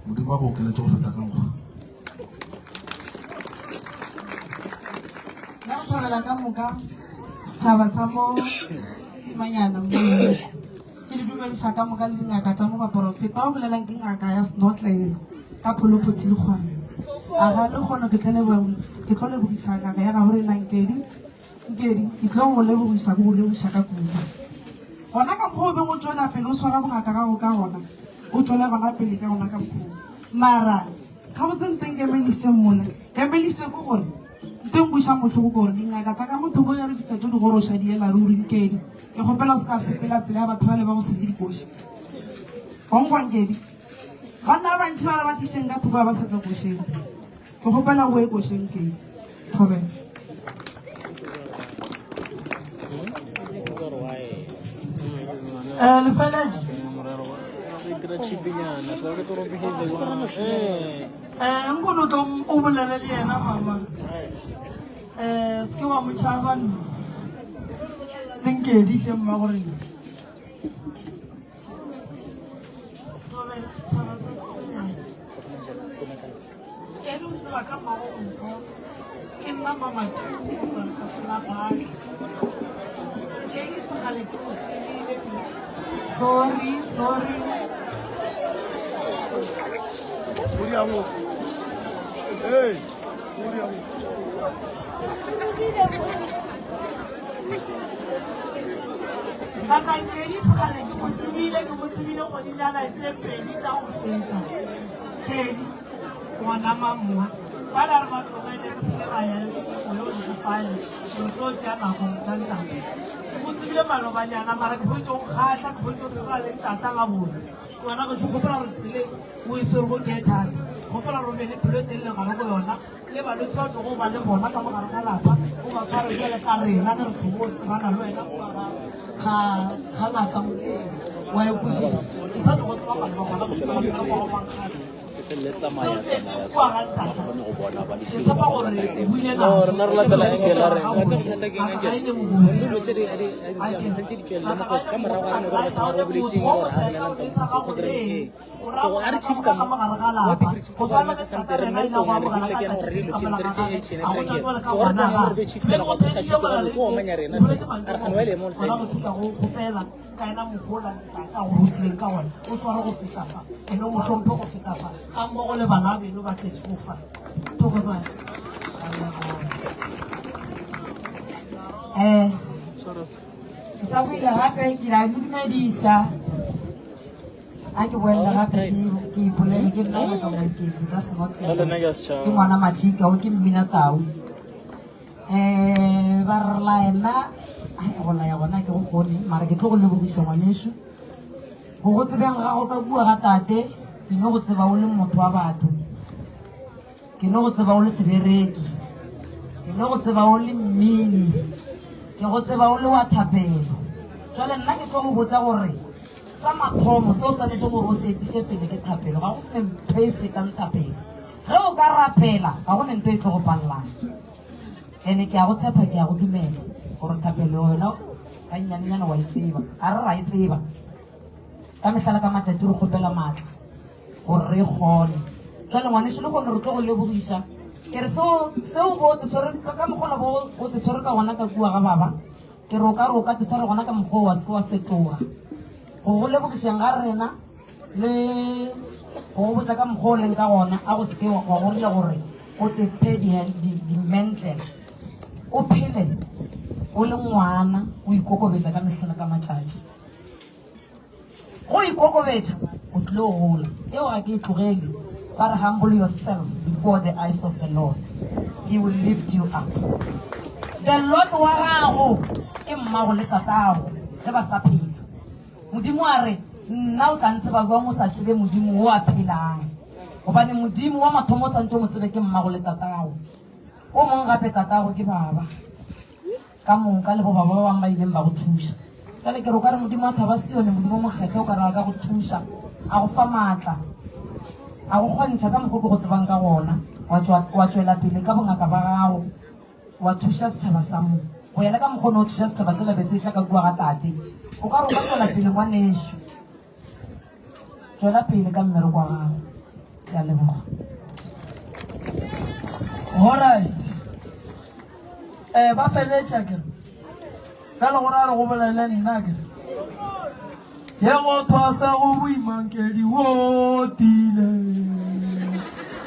modimo a go okeletse go feta ka ngwaga nna go thabela ka moka setšhaba sa mo Tsemenyana mo ke le dumediša ka moka le dingaka tša mo baporofeta ba bolelang ke ngaka ya Snotlele ka Pholophoti le Kgwareng a ga le kgono ke tlo lebogiša ngaka ya gago rena nkedi ke tlo go lebogiša go lebogiša ka kudu gona ka mokgwa o beng o tswela pele o swara bongaka gago ka gona o tswele gona pele ka gona ka mokgwa mara ga botsenteng ke emelišitše mola emelišitše ko gore nteng buša motlhoko ko gore dingaka tša ka motho bo ya re difetso di goroša diela ruri nkedi ke kgopela o se ka sepela tsela ya batho ba le ba go sege dikoši gonkwankedi banna ba ntši bana ba tišeng ka thoko ba sa tla košeng ke kgopela go e košeng ke thobela lefeleje nkone o tlo o bolele le yena mama se ke wa motšhaba nno lenkedi tlhe mma gore tobela setšhaba sa tsebenyane kedi o tseba ka magonko ke nna mamatulefatsela baka kedi segale ke mo tsebile sorry bakangedi segale ke mo tsebile godinyana tse pedi tša go feta kedi ngwana mamoa ba la re batlogele re sele ra ya leologofale lo tlo tšea nako ntantata o tsebile malobanyana mara ke boetso nkgatlha ke boetso sepela le ntata ga botse ngwana go se kgopela gore tsele o e swere go ke thata kgopela gore o be le pelo e telele gare go yona le balwetse ba tlogo ba le bona ka mogare ga lapa o ba tshware jale ka rena ge re thobotse bana le wena o ba ga ngaka wa e kwešiša ke sa tlogo tseba bana ba gona go sepela go mankgatlha seo se etse kua ga ntata ke tshepa gore o buile nasogaine mogosi gopela ka ena mogola ntaka go rutileng ka one o sware go fetafa ene o motlhomphe go fetafa ka mmogo le bana beno ba tletse go fa thokosa ke sa go ile gape ke la dumediša a ke boelela gape ke ipolele ke nna go sa moeketsi ka senotlele ke ngwana matšhika o ke mmina tau ba rela ena go laya gona ke go kgone mara ke tlo go lebogiša ngwanešo go go tsebeng gago ka bua ga tate ke no go tseba o le motho wa batho ke no go tseba o le sebereki ke no go tseba o le mmini ke go tseba o le wa thapelo jale nna ke tlo go botsa gore sa mathomo seo sanetse gore o se etiše pele ke thapelo ga go sene ntho e fetang thapelo ge o ka rapela ga go ne ntho e tlo go palelang ande ke a go tshepa ke a go dumela gore thapelo yona ka nnyanenyana wa e tseba ga re ra e tseba ka metlhala ka matšatši re kgopela maatla gore re kgone jale ngwanešo le gone re tlo go lebogiša ke re seo ka mokgola go te tshwere ka gona ka kua ga baba ke re o ka re o ka te tshwere gona ka mokgwa wa seke wa fetoga go go lebogišeng ga rena le go go botsa ka mokgwa o leng ka gona a go seke wa gorile gore o te phe di-mental o phele o le ngwana o ikokobetša ka metlhala ka matšatši go ikokobetša o tlile go gola eo ga ke e tlogele ba re humble yourself before the eyes of the Lord, he will lift you up. The Lord wa gago ke mmago le tatago ge ba sa phela modimo a re nna o tla ntse ba jwang o sa tsebe modimo o a phelang gobane modimo wa mathomo o santse mo tsebe ke mmago le tatago o mongwe gape tatago ke baba ka monka le bo baba ba bangwe ba ileng ba go thuša jale ke re o ka re modimo a thaba sione modimo mokgetho o ka re a ka go thuša a go fa maatla a go kgontšha ka mokgwa ke go tsebang ka gona wa tšwela pele ka bongaka ba gago wa thuša setšhaba sa mo go yela ka mokgwa ne o thuša setšhaba se labe se tla ka kua ga tate o ka re o ka tšwela pele ngwanešo tšwela pele ka mmereko wa gago ke a leboga alright ba feletša kere ka le gore a re go bolele nna kere ye go thwasa go boimankedi wotile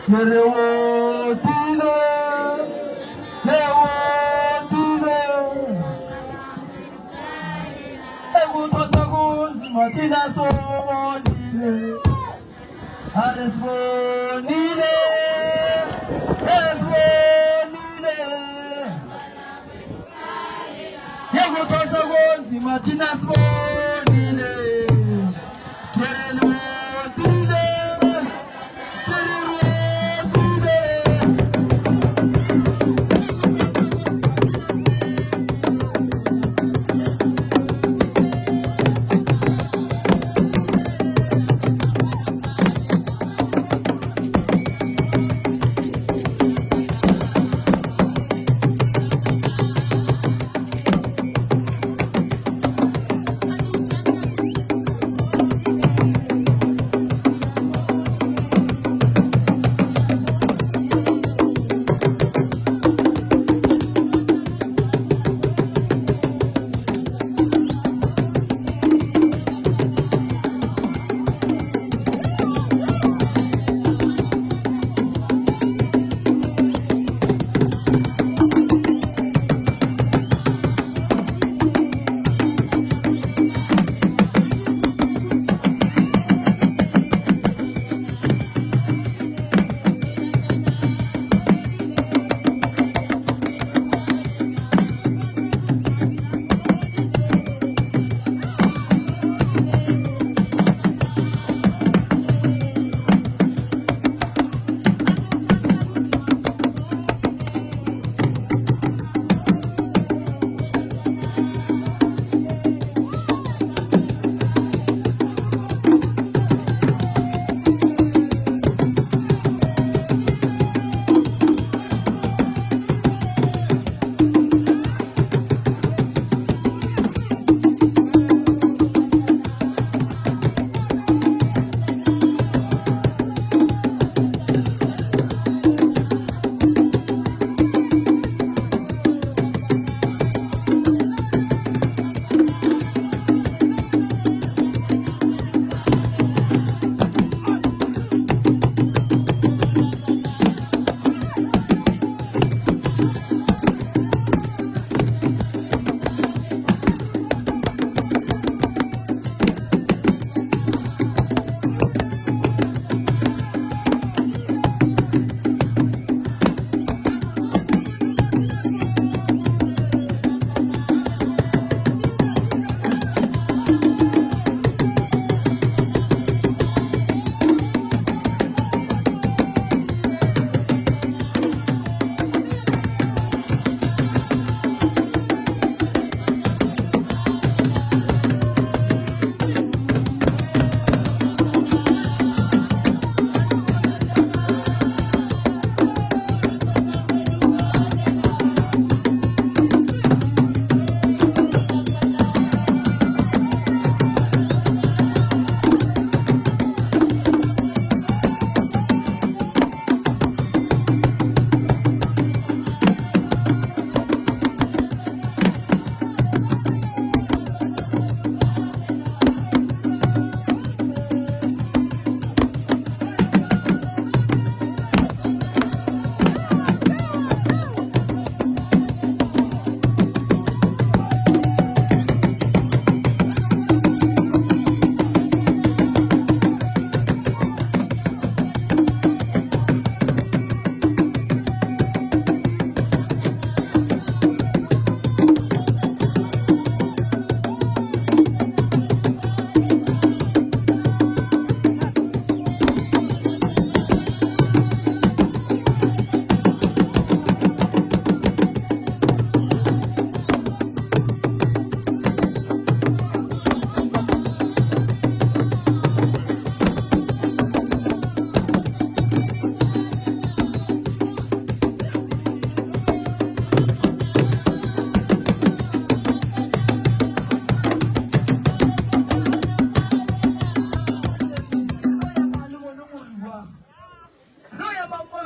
ye re wotile ye wotile e go thwasa go nzimatina sobonile a re sibonile esibonile ye go thwasa go nzimatina sobonile Quiere lo tile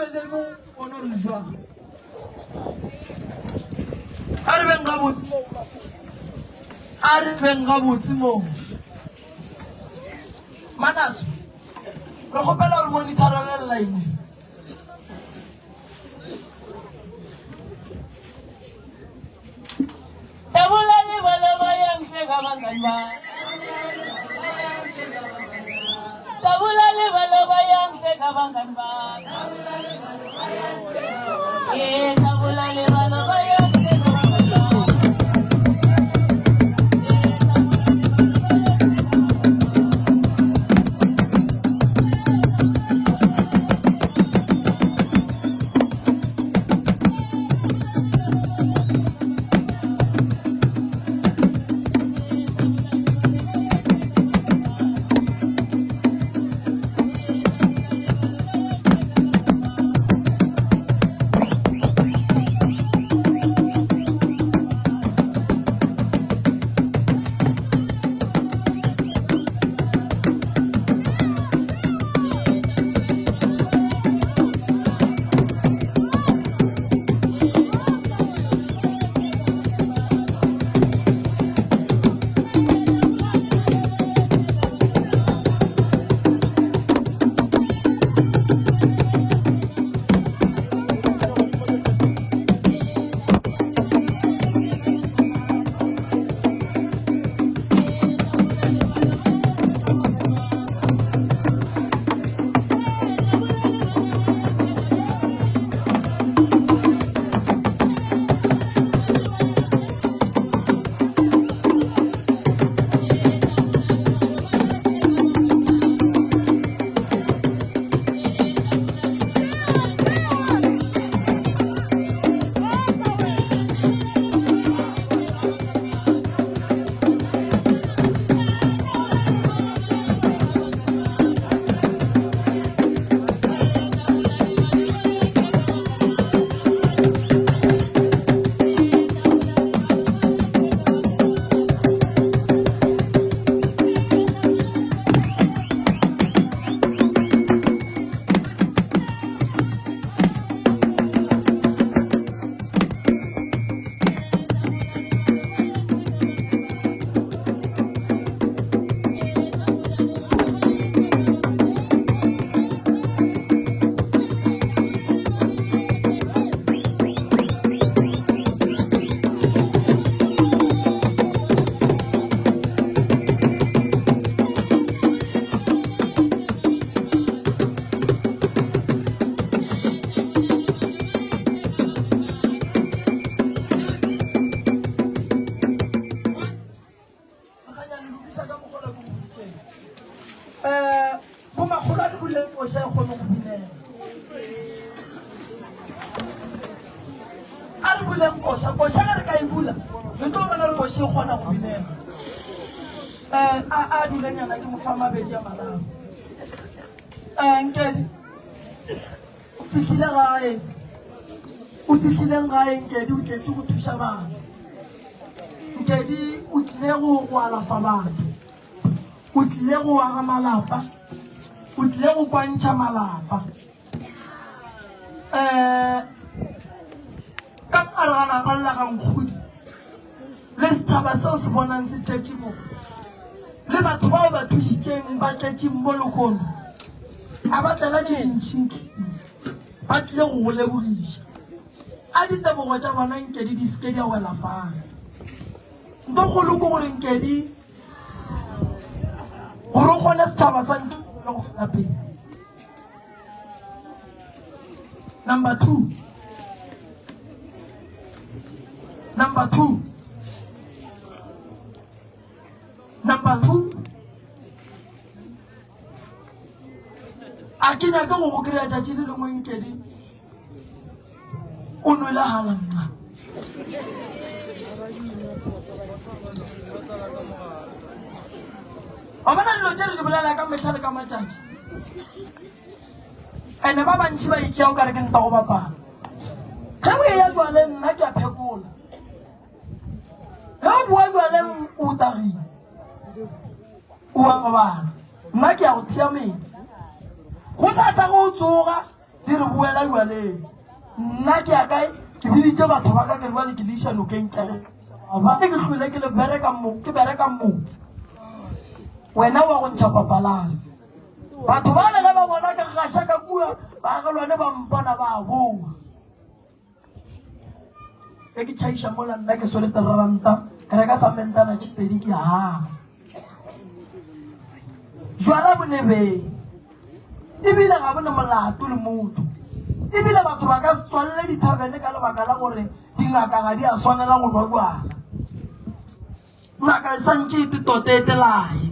belemo ona re jwa are benga botsi are benga botsi mo Manaso re gopela re monitorele line Tabulani balaba yang segabanganwa Tabulani balaba yang segabanganwa Tabulani balaba yang dulanyana ke mofama bedi ya mararo nkedi o fihlileng gae nkedi o tletse go thusa bana nkedi o tlile go alafa batho o tlile go aga malapa o tlile go kwantšha malapa ka gare ga lapa lela ga nkgodi le setšhaba seo se bonang se tletše mo le batho bao ba thušitšeng ba tletšeng mo lekono a ba tlela tšentšhi ba tlile go go lebogiša a ditebogo tša bona nkedi di seke di a wela fase nto kgolo ko gore nkedi gore o kgone setšhaba sa ntho le go fela pele. Number two a ke nyaka go kry-a tšatši le lengwe nkedi o nwele galanna wa bona dilo tše re di bolela ka mehla le ka matšatši ande ba bantši ba itšea o kare ke nta go bapala ge o e ya jwaleng nna ke a phekola ge o bua jwaleng o tagile o a gobana nna ke ya go thea metsi go sa sa go tsoga di re buela jwaleng nna ke ya kae ke biditse batho ba ka ke re ba le ke leisa nokeng kele ba ke hlwile ke le bereka motse wena wa go ntšha papalase batho ba le ge ba bona ke gaša ka kua ba ge lwane ba mpona ba boa e ke tšhaiša mola nna ke swele teraranta ke reka samentana ke pedi ke ha jwala bonebeng ebile ga bone molato le motho ebile batho ba ka se tswalele dithabene ka lebaka la gore dingaka ga di a swanela go nwa jwala ngaka e santse e tota etelae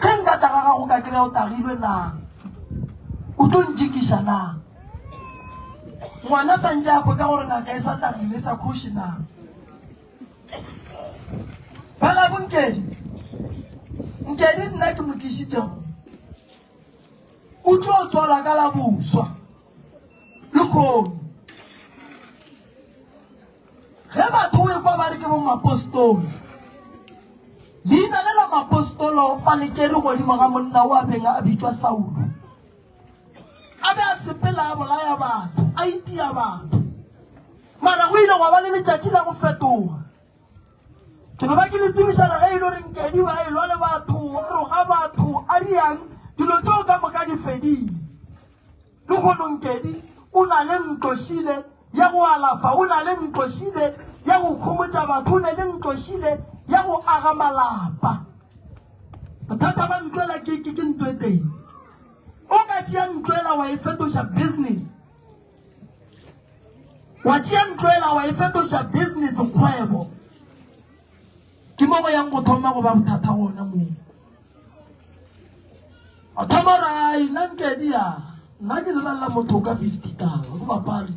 ge nka tla ga gago ka kry-a o tagilwe na o tlo ntšikiša na ngwana santse a kwe ka gore ngaka e sa tagile sa kgoši na ba ga bonkedi nna ke mo tlišitšego o tlo tswala ka la boswa le kgono ge batho o ekwa ba re ke bo mapostolo leina le la mapostolo paletšere godimo ga monna o a beng a bitswa Saulo a be a sepela a bolaya batho a itia batho mara go ile gwa ba le letšatši la go fetoga ke no ba ke le tsebišana ge e le goreng kedi ba e lwa le batho roga batho a diang dilo tseo ka moka di fedile le kgonong kedi o na le ntlošile ya go alafa o na le ntlošile ya go khomotša batho o na le ntlošile ya go aga malapa bothata ba ntloela ke ntlo e teng o ka tšea ntloela wa e fetoša business wa tšea ntloela wa e fetoša business kgwebo ke mo go yang go thoma go ba bothata gona moo a thoma rai nna nkedia nna ke lebalela motho ka 50,000 go bapale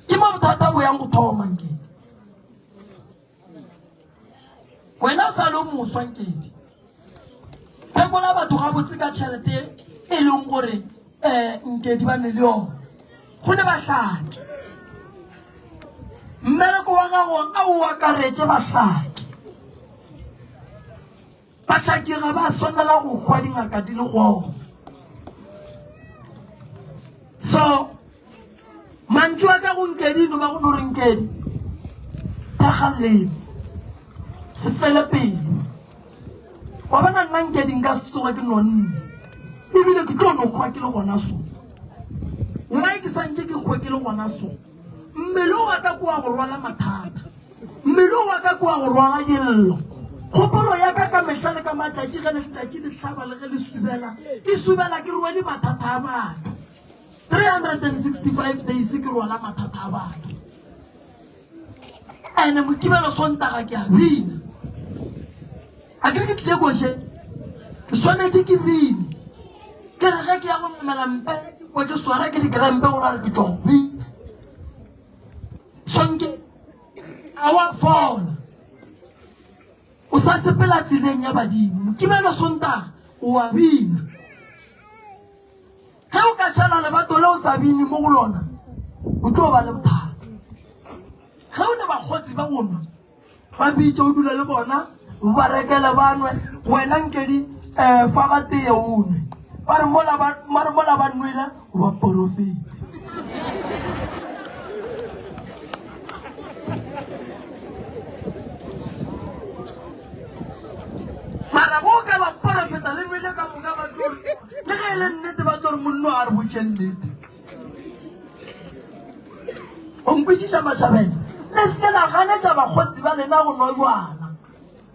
ke mo bothata bo yang go thoma nkedi wena o sa le o moswa nkedi phekola batho ga botse ka tšhelete e leng gore nkedi ba ne le yone go ne bahlaki mmereko wa gago a o akaretše bahlaki ga ba swanela go hwa dingaka di le gogo so mantšu a ka go nkedi no ba go no re nkedi tagalemo se fele pelo wa bona nna nkedi nka se tsoge ke nonne ebile ke tlo no hwa ke le gona so why ke santse ke hwe ke le gona so mmele wa ka kwa go rwala mathata mmele wa ka kwa go rwala dillo kgopolo ya ka mehlale ka matšatši ge letšatši le hlaba le ge le subela e subela ke rwele mathata a batho 365 days ke rwala mathata a batho ene mokibelo sontaga ke a bina a kere ke tlile koše ke swanetše ke bine ke re ge ke ya go memela mpe wa ke swara ke dikrempe go ra re ke tšwa go bina sonke a wa fola o sa sepela tseleng ya badimo ke belo sontaga o a bina ge o ka šala lebato le o sa bine mo go lona o tlo ba le bothata ge o ne bakgotsi ba gonwa ba bitše o dula le bona ba rekele banwe wena nkedi fa ba teye o nwe ba re mola ba nwele o ba porofete mara go ka ba porofeta le nwele ka moka ba tlo le ge e le nnete ba tlo re monno a re botše nnete o nkwešiša mašabela le seke la ganetša bakgotsi ba lena go nwa jwana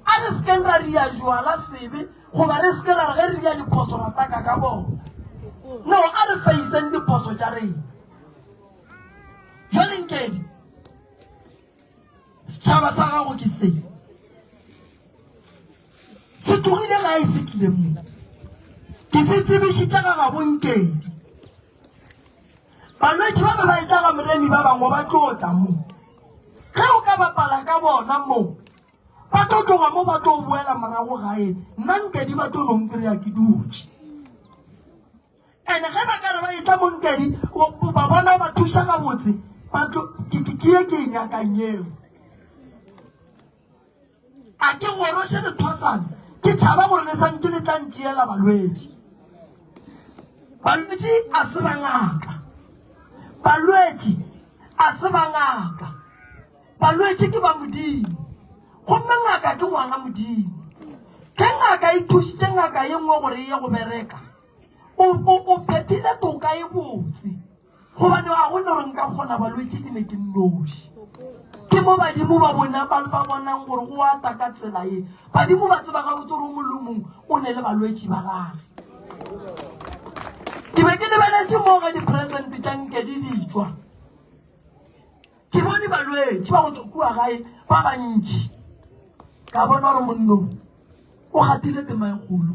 a re sekeng ra ria jwala sebe goba re seke ra re ge ria diphoso rataka ka bona no a re faiseng diphoso tša rena jwalenkedi setšhaba sa gago ke se se tlogile ga e se tlile mo ke se tsebišitše ga gabonkedi balwetši ba be ba etla ga moremi ba bangwe ba tlo tla mo ge o ka bapala ka bona mo ba tlo tloga mo ba tlo boela morago gae nna nkedi ba tlo nonkry-a ke dutše ande ge ba ka re ba etla mo nkedi ba bona ba thuša gabotse ke ye ke e nyakanyeo a ke goroše lethwasane ke tšhaba gore le santse le tla ntšeela balwetši balwetši a se bangaka, balwetši a se bangaka, balwetši ke ba Modimo, gomme ngaka ke ngwana Modimo. Ke ngaka e thušitše ngaka ye nngwe gore ye go bereka, o phethile toka e botse, gobane ga gona gore nka kgona balwetši ke ne ke nnoši. Ke mo badimo ba bonang gore go ata ka tsela ye, badimo ba tseba gabotse gore o molomong o ne le balwetši ba gage. Ke be ke lebeletše mo ga di-present tša Nkedi di tšwa, ke bone balwetši ba go tswa gae ba bantši, ka bona gore monnong o gatile tema e kgolo.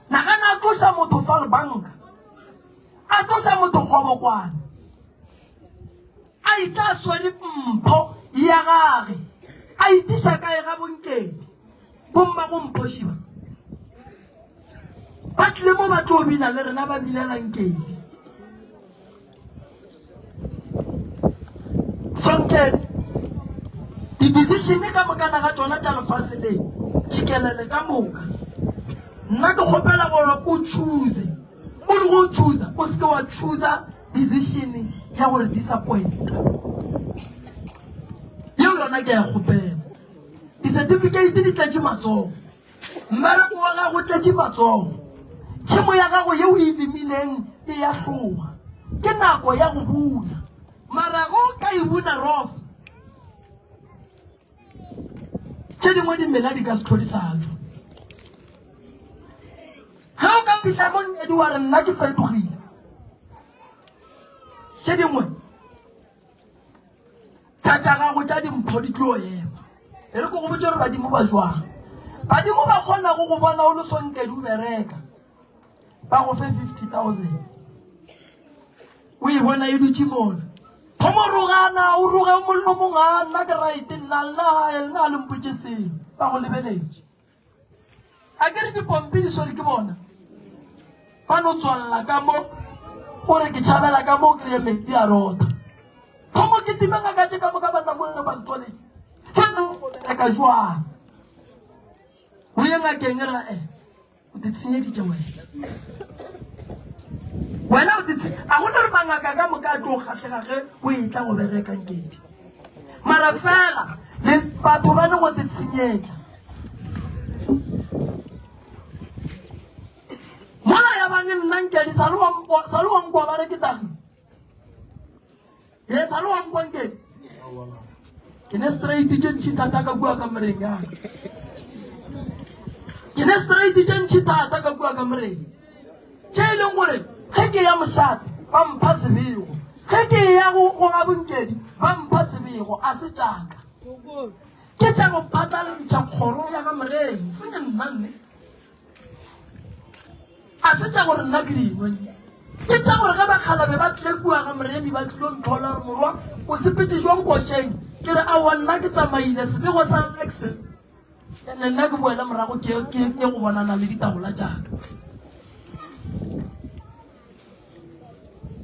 Nagana a tloša motho fa le banka, a tloša motho kgobokwane, a itla swere mpho ya gage, a itiša kae ga Bonkedi bomma go mphoši ba tlile mo ba tlo bina le rena ba bilela Nkedi. Sonkedi di-decision ka mokana ga tsona tša lefase le tšikelele ka moka, nna ke kgopela gore o choose, o le go choose, o seke wa choose decision ya gore disappointa yeo yona ke ya kgopela. Di-certificate di tletše matsogo, mmereko wa gago tletše matsogo, tšhemo ya gago yeo e lemileng e ya tloga, ke nako ya go buna, mara go ka e buna rof tše dingwe dimela di ka se tlhodisatšo. Ga o ka fihla mo Nkedi wa re nna ke fetogile, tše dingwe tša gago tša dimpho di tlo ema. E re ko go botse gore badimo ba jwang, badimo ba kgona go go bona o le Sonkedi o bereka, ba go fe 50,000, o e bona e dutše mona. Thomo rogana o roge mollo monga, nna ke right, nna a le mpotše selo, ba go lebeletše. A ke re dipompi di swere ke bona, ba no tswalela ka mo, o re ke tšhabela ka mo ke re metsi a rota. Thomo ke time ngakatše ka mo ka banna molelo ba ntwaletše, ke nna go bereka jwang. O ye ngakeng e ra o te tshenyeditše wena o ditse a go le mangaka ka moka a tlo kgahlega ge o etla go bereka Nkedi, mara fela le batho ba ne go te tshenyetša. Mola ya bang nna Nkedi sa le wa nkwa ba re ke tagi, ye sa le wa nkwa Nkedi ke ne straight tše ntšhi thata ka kua ka mereng yaka, ke ne straight tše ntšhi thata ka kua ka mereng tše e leng gore ge ke ya mošate ba mpha sebego, ge ke ya go ga Bonkedi ba mpha sebego, a se tšaka ke tša go phatlalantšha kgoro ya ga Moreng, se ke nna nne, a se tša gore nna ke dingwe, ke tša gore ge bakgalabe ba tle kua ga Moremi ba tlilo ntlhola gore morwa o sepetse jwang košeng, ke re aowa nna ke tsamaile sebego sa Excel, ene nna ke boela morago ke go bonana le ditabola tšaka.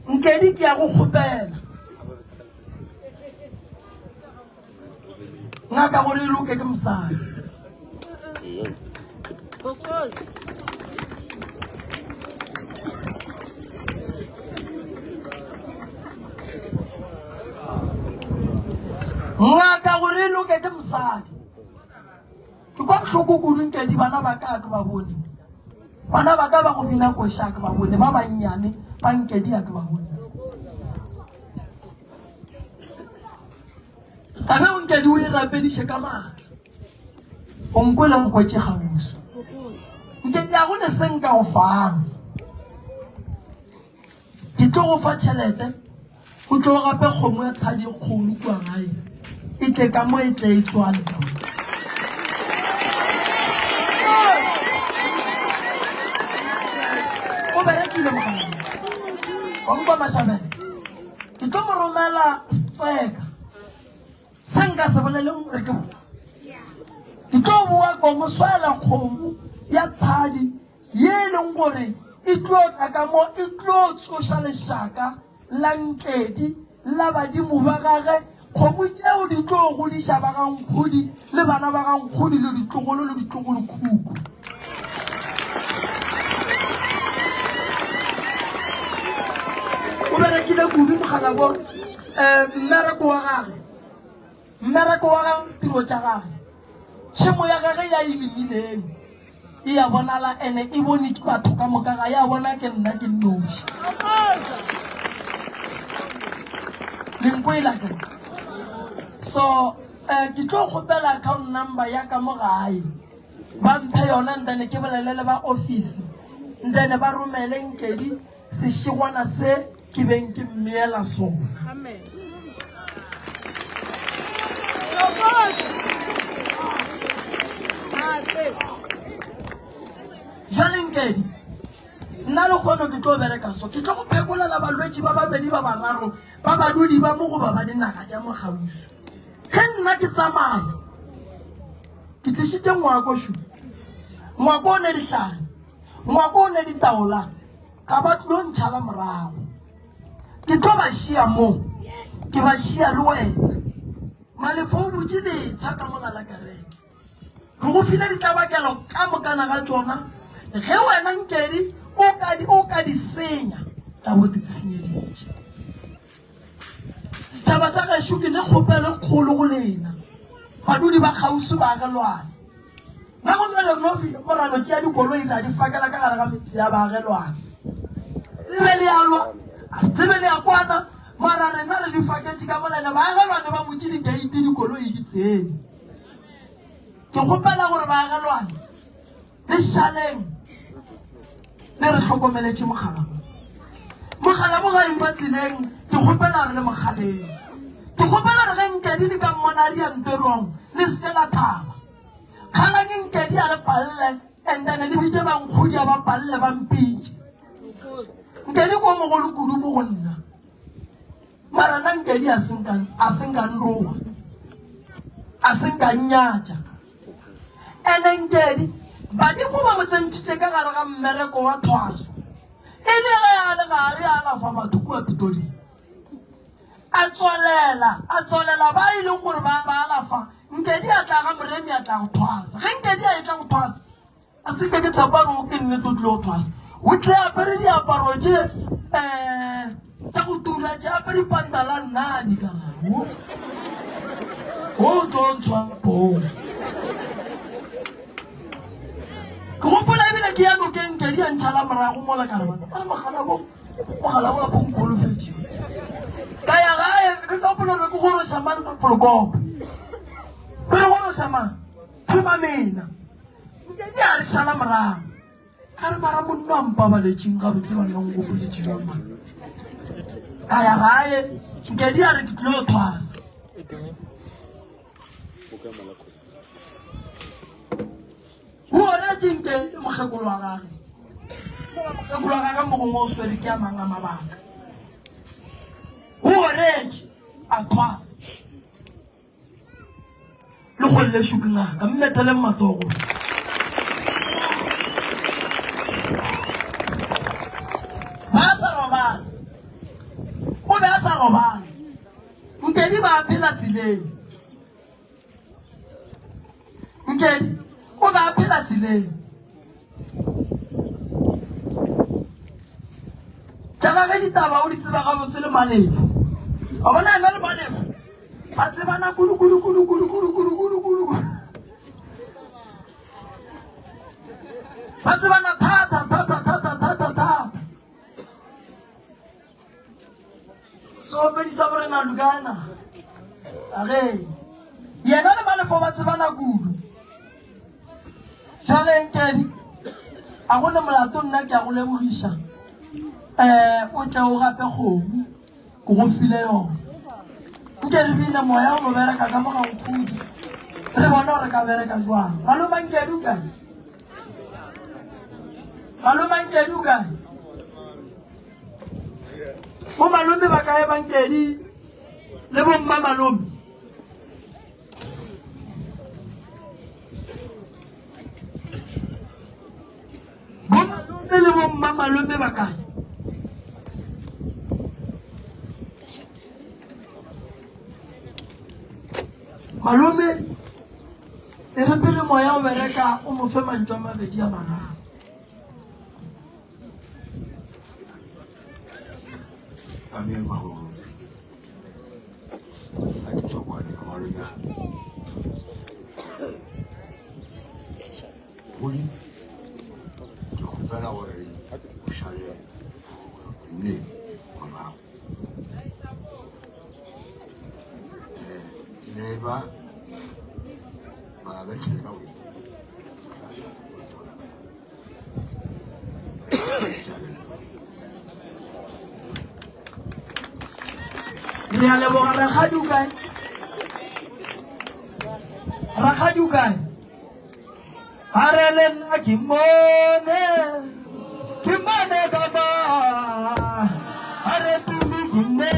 Nkedi ke ya go kgopela ngaka gore e loke ke mosadi, ngaka gore e loke ke mosadi. Ke kwa bohloko kudu Nkedi, bana ba ka ke ba bone, bana ba ka ba go bina koša ke ba bone, ba bannyane ba Nkedi ya ke ba bone. Ka be Nkedi o e rapediše ka maatla, o nkwele nkwetše gaboso. Nkedi a gone se nka go fang, ke tlo go fa tšhelete, o tlo gape kgomo ya tshadi kgomo kua gae, e tle ka mo e tle e tswale ka o berekile mogala wa nkwa Mashabele, ke tlo mo romela Tseka se nka se boleleng gore ke tlo boa ko mo swela kgomo ya tshadi ye e leng gore e tlo tla ka mo e tlo tsoša lešaka la Nkedi la badimo ba gage, kgomo tšeo di tlo godiša ba gankgodi le bana ba gankgodi le ditlogolo le ditlogolokhuku. berekile kudu mogala bo mmereko wa gage tiro tša gage tšhemo ya gage ya ilimileng e ya bonala ene e bone ke batho ka moka ga ya bona ke nna ke nnoši lenkwela ke so ke tlo kgopela account number ya ka mo gae ba mphe yona ntane ke bolelele ba office ntane ba romele Nkedi sešigwana se ke beng ke mmeela sona jale Nkedi nna le kgono ke tlo bereka so ke tlo go phekolela balwetši ba babedi ba bararo ba badudi ba mo go ba ba dinaga tša mogauso ge nna ke tsamaya ke tlišitše ngwako shu ngwako o ne dihlare ngwako o ne ditaola ga ba tlo ntšhala morago ke tlo ba šia mo ke ba šia le wena malefo o botse letsha ka mona la kereke re go file ditlabakelo ka mokana ga tsona ge wena Nkedi o ka di senya ka bo ditshenyeditše setšhaba sa gešo ke ne kgopele kgolo go lena badudi ba kgausi ba agelwane nna go nna lenofi morano tšea dikoloi ra di fakela ka gare ga metse ya baagelwane tsebe le yalwa tsebe le ya kwana mara rena re di faketše ka molene baagelwane ba botse dikeiti dikoloi di tsene ke kgopela gore baagelwane le šaleng le re tlhokomeletše mogala mo gaeng ba tseleng ke kgopela re le mogaleng ke kgopela re ge Nkedi di ka mmona di yanterong le sela thaba kgala ke Nkedi a le palle and then le bitše bankgodi a ba palle ba mpitše Nkedi ko mogolo kudu mo go nna mara nna Nkedi a senkan roa a senkan nyatša ene Nkedi badimo ba mo tsentšitše ka gare ga mmereko wa thwaso e le ge a le gare a lafa batho kua Pitoli a tswalela ba e leng gore ba alafa Nkedi a tla ga moremi a tla go thwasa ge Nkedi a e tla go thwasa a se ke tshepa go ke nnete o tlile go thwasa o tle apere diaparo tše tša go tura tše apere pantala nnane ka gao o tlo ntshwang poo ke gopola ebile ke ya nokeng Nkedi a ntšhala morago mola ka rebana a mogala bo a ponkolofetše ka ya gae ke sa polelwe ke gore shaman polokopo pele gore shaman thuma mena Nkedi a re šala morago ka re mara monna a mpabaletšeng ga botse ba nnang gopoletše yona ka ya gae Nkedi a re ke tlile go thwasa o oretše Nkedi mogekolo wa gage mogongwe o swere ke a mang a mabaka o oretše a thwasa le kgolle šuke ngaka mmetheleng matsogo ba sa robale o be a sa robale Nkedi ba phela tseleng Nkedi o be a phela tseleng jaaka ge ditaba o di tseba ga botse le malefo a bona ena le malefo ba tsebana kudu ba tsebana thata so bedisa gore na lukana age yena le malefo ba tsebana kudu jale Nkedi a gone molato nna ke a go lebogiša o tle o gape kgomo ko go file yona Nkedi bina moya o mo bereka ka mogankgodi re bona gore ka bereka jwang maloma Nkedi o kae mo malome ba kae ba Nkedi le bomma malome le bomma malome ba kae malome e re pele moya o bereka o mo fe mantšwa mabedi a mararo Amin bahu. Lagi coba di kemarinnya. Puli. Cukup pada orang saya ini orang. Neba, mana kau? Ini ada bukan raka juga. Arelen akimone, kimane kaba, are tumi kimone,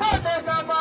mane kaba.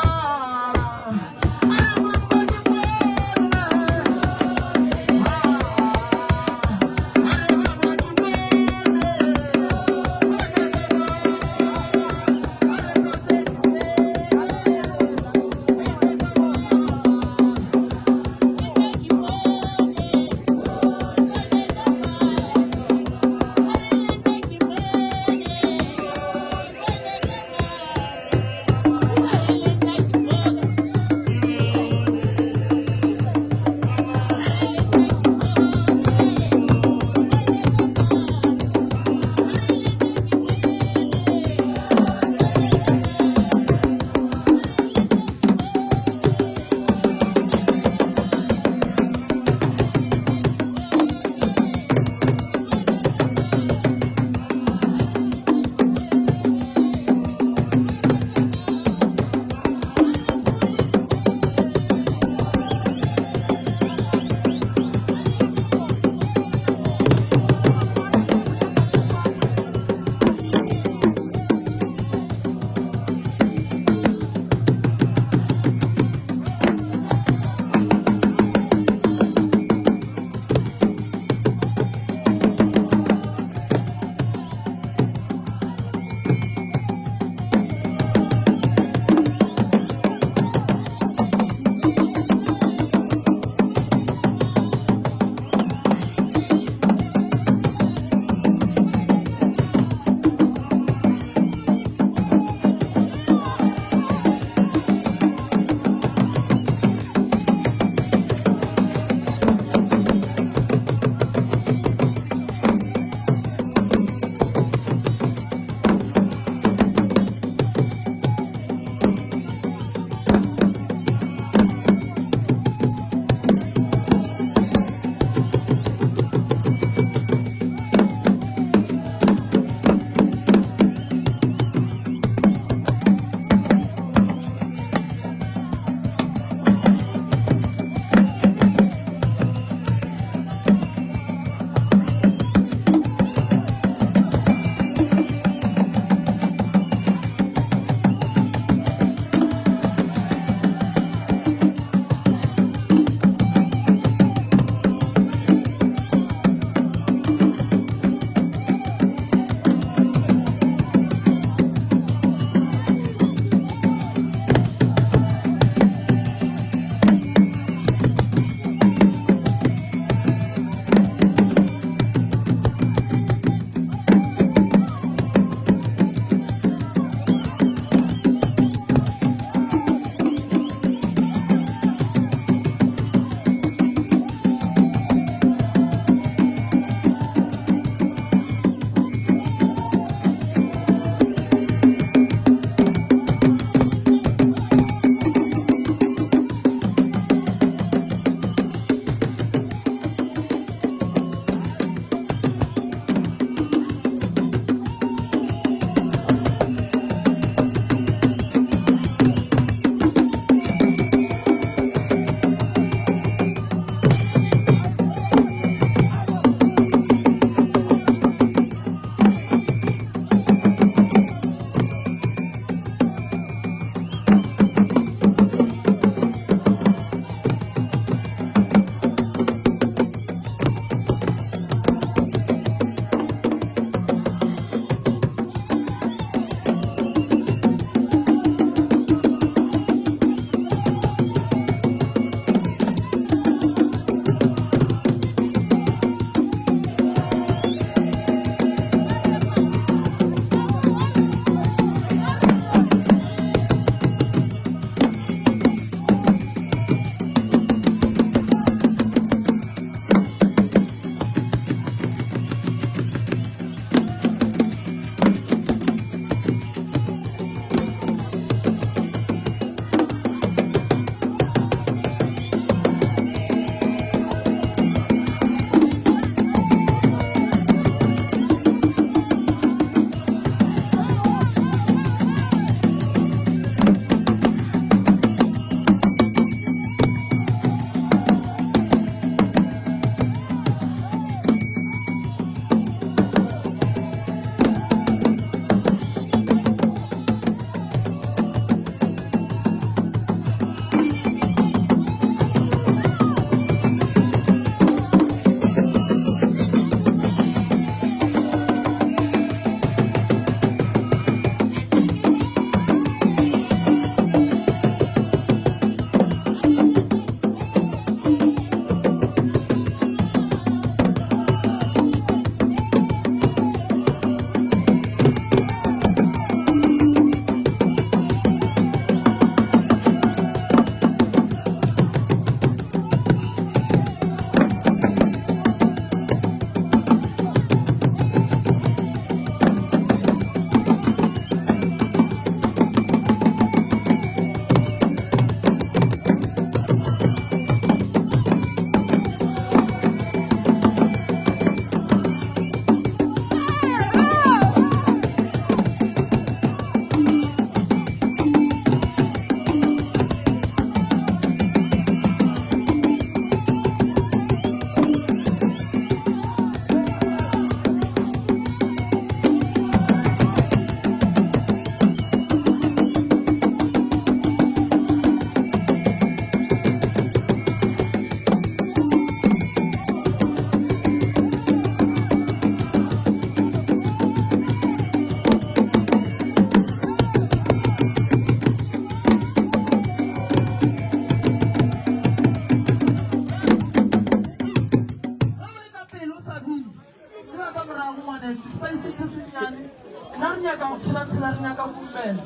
nyaka go tshela re nyaka kumbela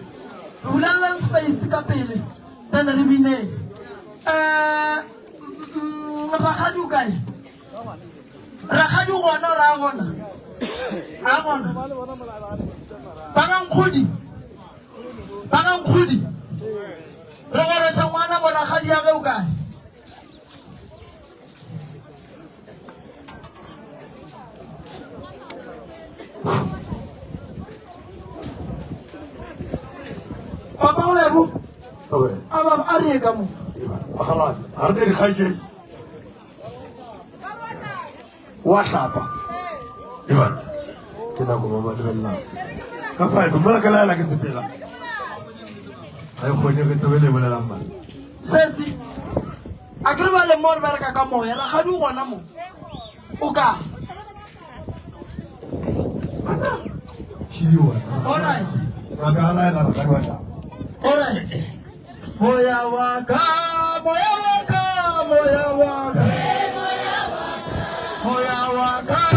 re bulelang space ka pele then re bine rakgadi o kae rakgadi o gona ra gona a gona bagankgodi re goroša ngwana mo rakgadi ya ge o kae papa o lebo a re ye ka mo wa hlapa Ivan ke nako mama lebella ka fa mola ka la ke sepela ai khone re tobele bolela mma sesi a ke re ba le mo re bereka ka moya ra ga di gona mo o ka ana shiwa alright ga ka la ga ka wa alright moya wa ka moya wa ka moya wa ka moya wa ka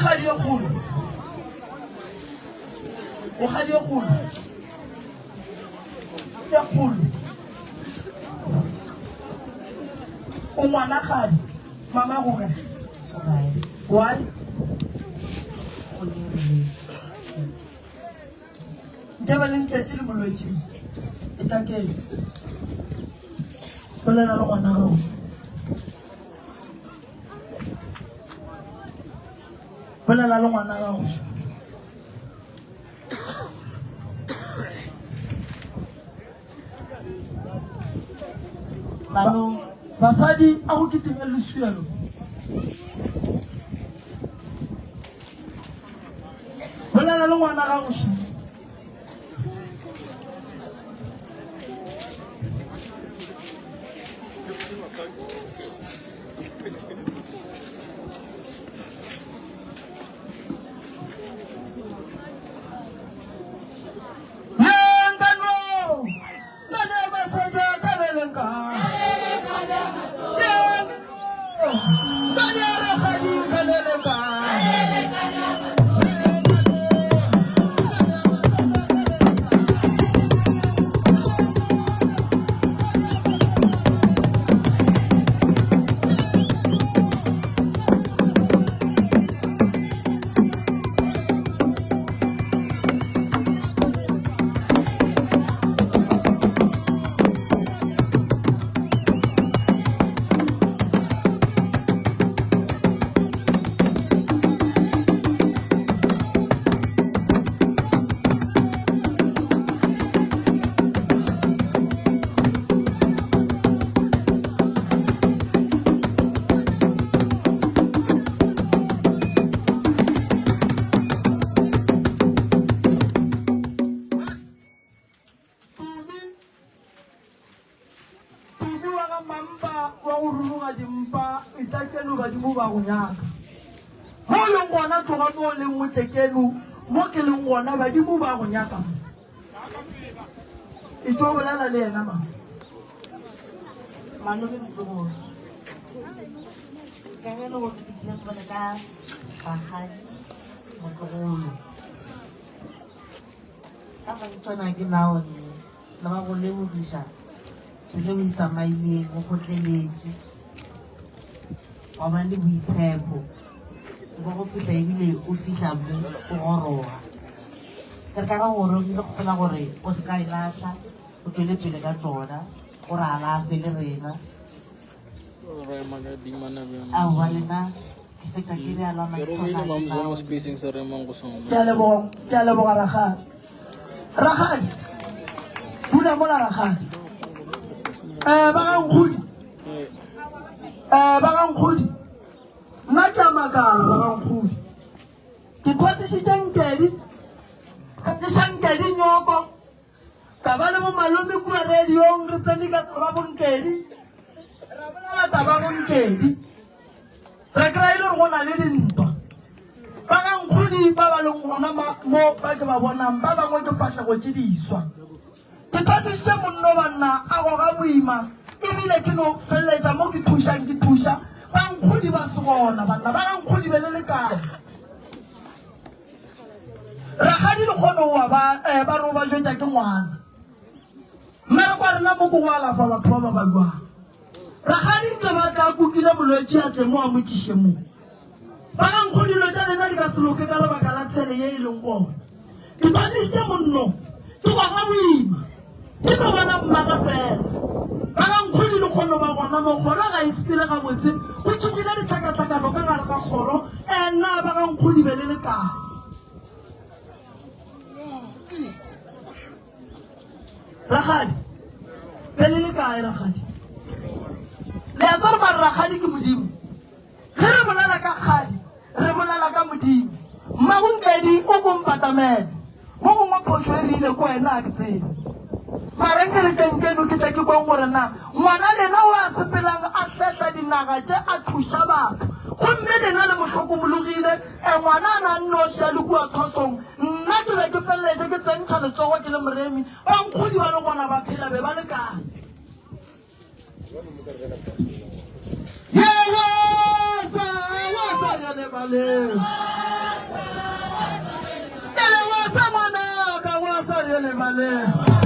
Kgadi e kgolo o ngwana kgadi mama go kae why Nke ba le ntletše le molwetši e takele bolela le ngwana gago bolela le ngwana gago basadi a go ketime lesuelo bolela le ngwana gago mo ke leng gona badimo ba go nyaka e tlo bolela le yena malome mtlogolo ka ge le gore ke tlile go ka bagadi motlogolo ka mantšwana ke naone le ba go lebogiša tsele o itsamaileng o gotleletše wa ba le boitshepo ba go fihla ebile o fihla mo o goroga ke ka ga gore o ile kgopela gore o se ka e latlha o tswele pele ka tsona gore alafe le rena aowa lena ke fetsa ke re alwa ke a leboga ragadi bula mola ragadi ba gankgodi nna ke a makala ba gankgodi ke kwasišitše nkedi ke šankedi nyoko ka ba le bo malome kua radiong re tsene ka taba bonkedi ra bolela taba bonkedi re kry-ile gore go na le dintwa ba gankgodi ba ba leng gona mo ba ke ba bonang ba bangwe ke fatlhego tše diswa ke kwasišitše monno banna a goga boima ebile ke no feleletša mo ke thuša bankgodi ba se gona banna ba gankgodi be le le kae ragadi le kgone oa ba re o ba jwetša ke ngwana mme re kwa rena mo ko go alafa batho ba ba ba jwang ragadi nke ba tla kukile molwetši a tle mo a motiše moo ba gankgodi dilo tša lena di ka seloke ka lebaka la tshele ye e leng gona ke kwasišitše monno ke goga boima ke no bona mmaga fela ba gankgodi le kgono ba gona mo kgoro ga e sepele gabotse go tsogile ditlhakatlhakano ka gare ga kgoro nna ba gankgodi be le le kae ragadi be le le kae ragadi le a tsore mare ragadi ke modimo ge re bolela ka kgadi re bolela ka modimo mmagonkedi o kompatamele mo gongwe phoso e rile ko wena a ke tsebe mare ke re kenkeno ke tle ke kweng gore na ngwana lena o a sepelang a hletla dinaga tše a thuša batho gomme lena le motlhokomologile ngwana a na nnošia le kua thosong nna ke be ke feleletse ke tsentšha letsogo ke le moremi bankgodi ba le gona ba phela be ba le kae elewasa ngwanaka wa sa relebaleng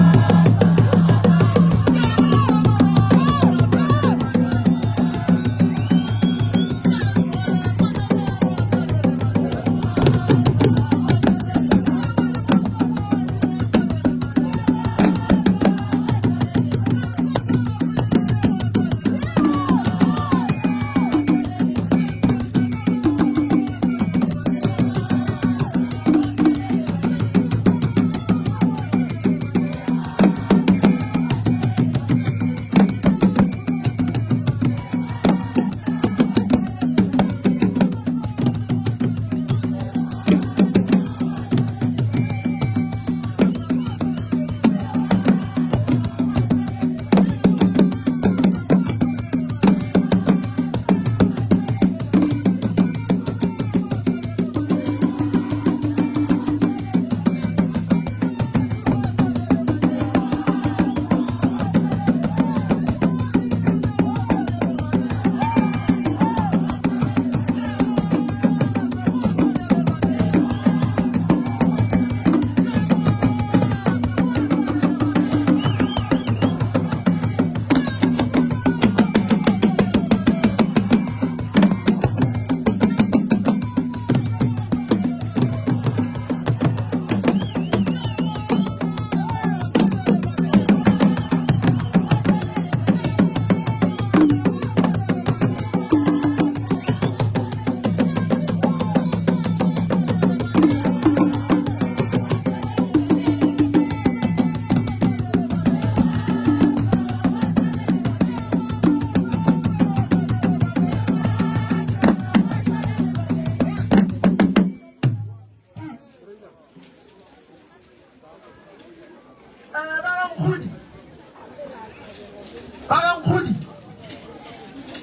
nkgodi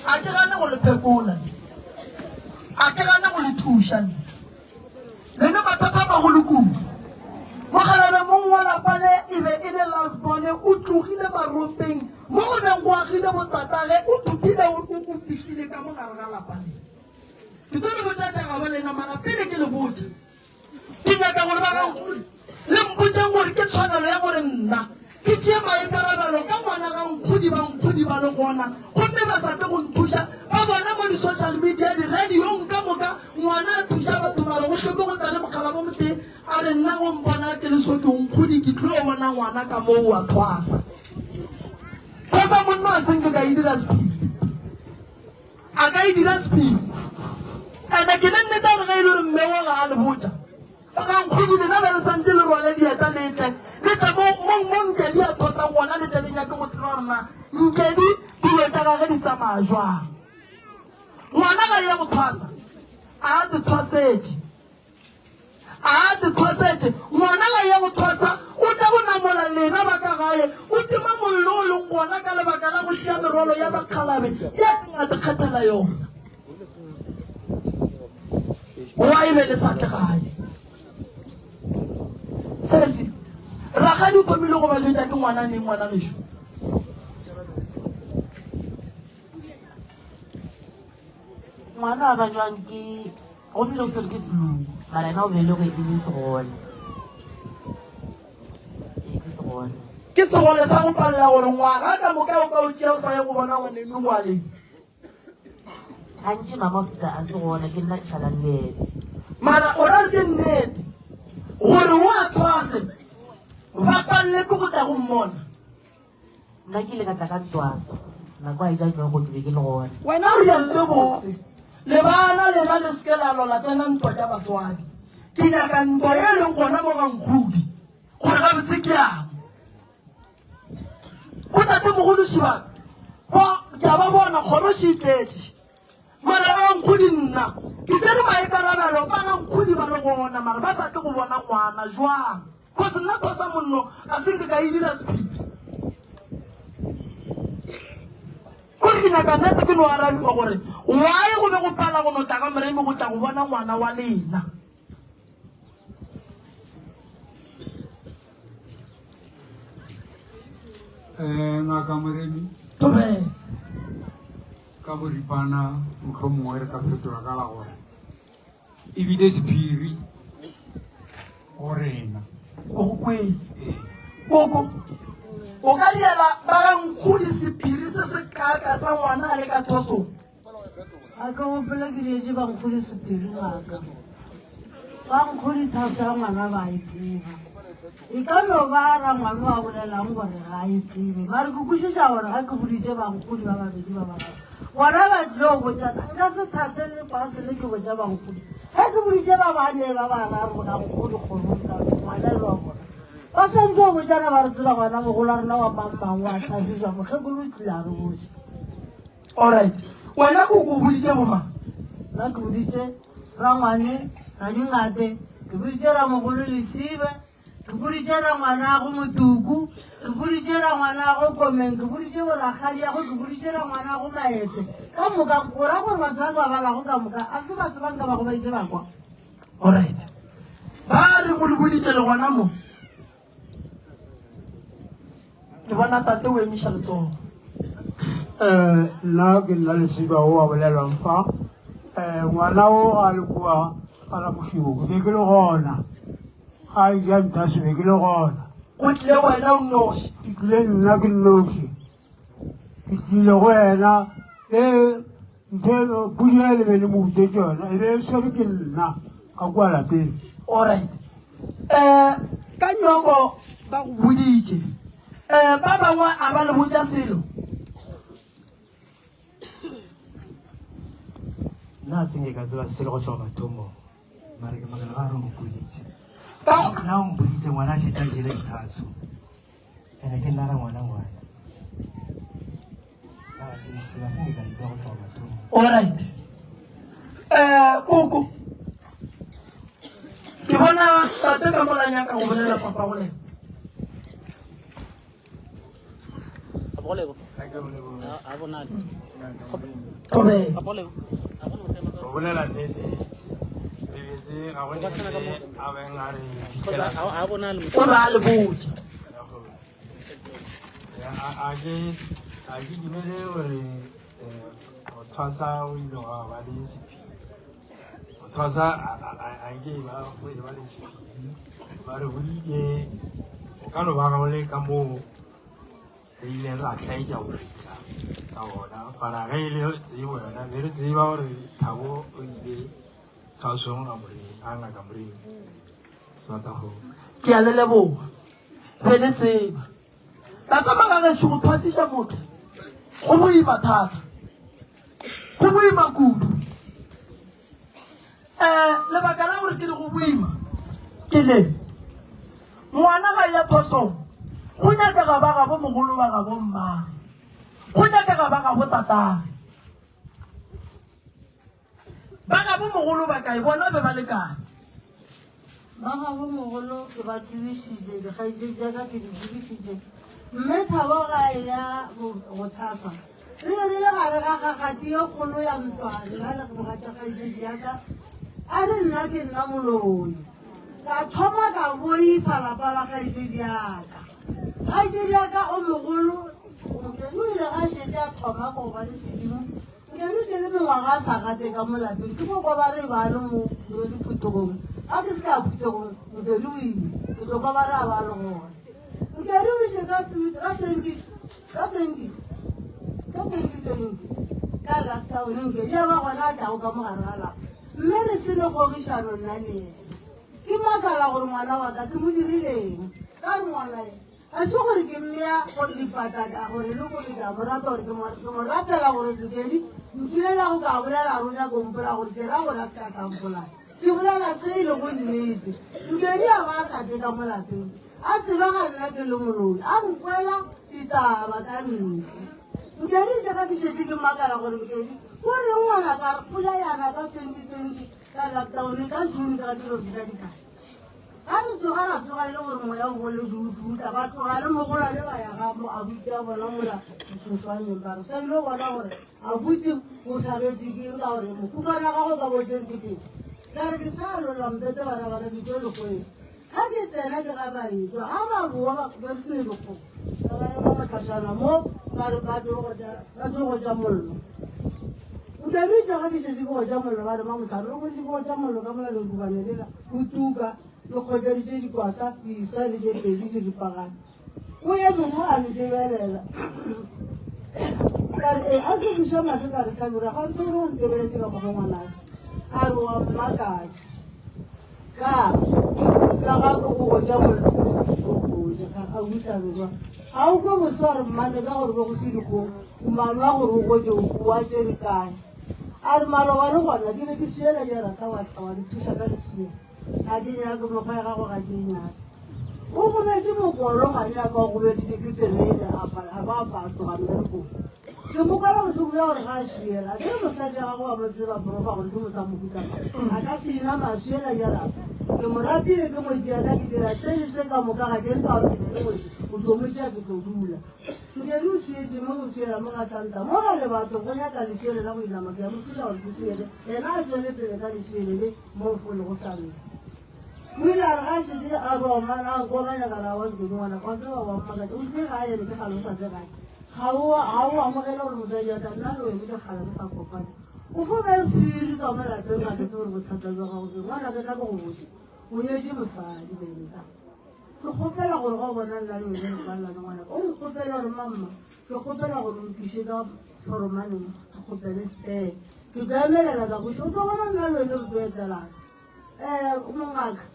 a ke gane go le phekola a ke gane go le thuša lene mathata magolo kudu mogalabe mong wa lapane e be e le lasbone o tlogile maropeng mo go beng go agile botatage o thutile o fitlhile ka mogare ga lapane ke tlo le botšatšaga ba lena mara pele ke le botša ke nyaka gore ba gankgodi le mpotseng gore ke tshwanelo ya gore nna ke tšee maikarabelo ka ngwana ga nkgodi ba le gona gomme ba sate go nthuša ba bona mo di-social media di-radiong ka moka ngwana a thuša batho mare go tlhoke go tla le mogala mo moteng a re nna go mpona ke lesoke nkgodi ke tlo o bona ngwana ka moo wa thwasa monna a senke ka e dira speed a ka e dira speed ande ke le nnete gore ga e le gore mme wa ga a le botša ga nkgodi lena be le santse le rwale dieta letle monkedi a thosa gona letle le nyake go tseba rona nkedi dilo tša gage di tsamaya jwang ngwana ga ya go thwasa a te thwasetše ngwana ga ya go thwasa o tla go namola lena ba ka gae o tima mollo o leng gona ka lebaka la go tšea merwalo ya bakgalabe ya a te kgethela yona wa e be le sate gae sese ragadi o thomile go ba jwetša ke ngwana neng ngwana gešo ngwana wa ba jwang ke go bile go tsere ke flu mara ena o bele go e le segole ke segole sa go palela gore ngwaga ka moka o ka o tšea o sa ye go bona ngwaneno ngwaleng gantši mama futa a segona ke nna ke šalang le ene mara o ra re ke nnete gore o a thwase ba palele ke go tla go mmona nna ke ile ka tla ka ntwaso nako a e jang yongo ke be ke le gona wena o rialle botse le bana lena le seke la lola tsena ntwa tša batswadi ke nyaka ntwa e leng gona mo gankgodi gore ga botse ke yang o tate mogolo šibaka ke a ba bona kgoro se itletše mara ba gankgodi nna ke tsere maikarabelo ba gankgodi ba le gona mara ba sa tle go bona ngwana jwang cause nna thosa monno a senke ka e dira speed kore ke nyaka nnete ke no arabiwa gore wae go be go pala go nota ka moremi go tla go bona ngwana wa lena ngaka moremi tobe ka boripana mohlomongwe re ka fetola ka la gore ebile sephiri go rena o go kwele koko o ka diela ba gankgodi sephiri se se kaka sa ngwana a le ka thosong a ka gopola ke dietse bankgodi sephiri ngaka bankgodi thaso ya ngwana ba e tseba e ka no ba ra ngwana wa bolelang gore ga e tsebe mare ke kwešiša gore ga ke boditše bankgodi ba babedi ba bangwe gona ba tlile go botsana nka se thate le kwase le ke botša bankgodi ga ke boditše ba bane ba bararo gankgodi kgorong ka ngwana e le wa bona ba santse go botsana ba re tseba gona mogolo a rena wa mammang wa thasešwa mokgekolo o tlile a re botse alright wena ko ko boditše bomang nna ke boditše rangwane radingate ke boditše ramogolo lesibe ke boditše ra ngwana go motuku ke boditše ra ngwana go komeng ke boditše boragadi yago ke boditše ra ngwana go maetse ka moka ora gore batho ba ba balago ka moka a se batho ba nka ba go ba itse bakwa alright ba re go le boditše le gona mo ke bona tate o emiša letsogo nna ke nna lesiba o a bolelwang fa ngwana o a le kua ka la mošibo be ke le gona ga ja ntase be ke le gona go tlile wena o noši ke tlile nna ke nnoši ke tlile go wena le ntho pudi ya lebe le moute tsona e be swere ke nna ka kua lapeng alright ka nyoko ba go boditše ba bangwe a ba le botša selo nna senge ka tseba se le go tswa bathomo mare ke magana ga re mpoditše nna o mpoditše ngwana a šeta jele dithaso ene ke nna ra ngwana sela senge ka tseba go tswa bathomo alright koko ke bona tate ka molanyaka go bolela papa go lena Go bolela nnete lebetse ga gone se a beng a re fitlhela o ba le botsa a ke dumele gore go thwasa o ile ga ba le sephiri go thwasa a ke ba go ile ba le sephiri ba re godile o ka no ba ga o le ka moo re ile ra tlhaetša go fitlha ka gona bara ge e le tsebo yona be re tseba gore Thabo o ile thwasong ga moreng a ngaka moreng swatago ke a le leboga be le tseba ta tsamaya ga se go thwasiša motho go boima thata go boima kudu lebaka la gore ke le go boima ke le ngwana ga ya thwasong go nyakega ba gabo mogolo ba gabo mmage go nyakega ba gabo tatage ba gabo mogolo ba kae bona be ba le kae ba gabo mogolo ke ba tsebišitše dikgaetšedi jaaka ke di tsebišitše mme Thabo ga ya go thasa re be re le gare ga gagati e kgolo ya ntwa nna le moga tša kgaetšedi yaka a re nna ke nna moloi ka thoma ka boifa lapa la kgaetšedi yaka kgaetšedi yaka o mogolo nkedi o ile ga šetse a thoma go ba le sedimo nkedi ke le mengwaga a sa gate ka mo lapeng ke boko ba re ba le mo diphutogong a ke se ka phutsego nkedi o ile ke tlo ka ba re a ba le gona nkedi o ise ka 2020 ka lockdown nkedi ya ba gona a tlago ka mogare ga lapa mme re se le kgogišano nna le ena ke makala gore ngwana wa ka ke mo dirileng ka ngwana e a se gore ke mmea go dipataka gore le gore ka morata gore ke mo rapela gore Nkedi mfilela go ka bolela rona ko mpola gore ke ra bona se ka tlampola ke bolela se ile go nnete Nkedi a ba sa teka mo lapeng a tseba ga nna ke le moloi a nkwela ditaba ka ntle Nkedi jaaka ke šetse ke makala gore Nkedi gore ngwana ka pula yana ka 2020 ka lockdown ka June ka dilo di ka ga re tsoga ra tsoga ile gore moya o bole duta ba tloga le mogola le ba ya ga mo a butse a bona mola seswaneng ka re sa ile bona gore a butse go tlhabetse ke ka gore mokupana ga go ka botseng ke pele ka re ke sa lola mpete bana ba ke tlo le kwese ga ke tsena ke ga ba etswa ga ba boa ba se le go ba ba mo matlhashana mo ba re ba tlo go ja mollo nka re ja ga ke se go ja mollo ba re ma motlhare go se go ja mollo ka mola le go banelela go tuka ke kgotsaditše dikwata isa le tše pedi ke dipagane go ye mongwe a ntebelela kare a ke buša matlho ka re tlhabira ga nte go ntebeletse ka mogo ngwanake a re wa mmakatša ka ga ke go goja molloja kare a butlabelwa ga o kwe bose wa re mmane ka gore bo go se dikgong mane wa gore o goje wa tšere kae a re maloba le gona ke be ke siela jarata wa di thuša ka lesiela ga ke nyake mokgwa ya gago ga ke nyake o gometse mokolo ga nyaka o gobeditse ke terene a ba patoga mmerekong ke mokwala botlhoko ya gore ga a suela ke mosadi ya gago wa motseba porofa gore ke motsa mokutama a ka se ina masuela jarata ke mo ratile ke motšea ka ke dira se le se ka moka ga ke nka oteoe o tlo motšea ke tlo dula nkedi o suetse mo go suela mo ga santa mo ga le batho go nyaka lesuele la go inama ke ya mothusa gore ke suele ena a tswele pele ka lesuele le mo go le go santa o ile a re ga šetse a romana a nkoganyaka la wa nkedi ngwana kwa se ba bammaka o tle ga ene ke tlhalosa tse gae ga o amogela gore mosadi ya ka nna le wene ke kgala ke sa kopane o fo be siri ka mo lapeng ga ke tse gore bothata jwa gago ke ngwana ke tla ke go botse o nyetse mosadi benta ke kgopela gore ga o bona nna le wene lebalelane ngwanaka o nkgopela gore mamma ke kgopela gore o nkiše ka foromaneng ke kgopele stele ke ko emelela ka boše o ka bona nna le wene re tlo etelana mongaka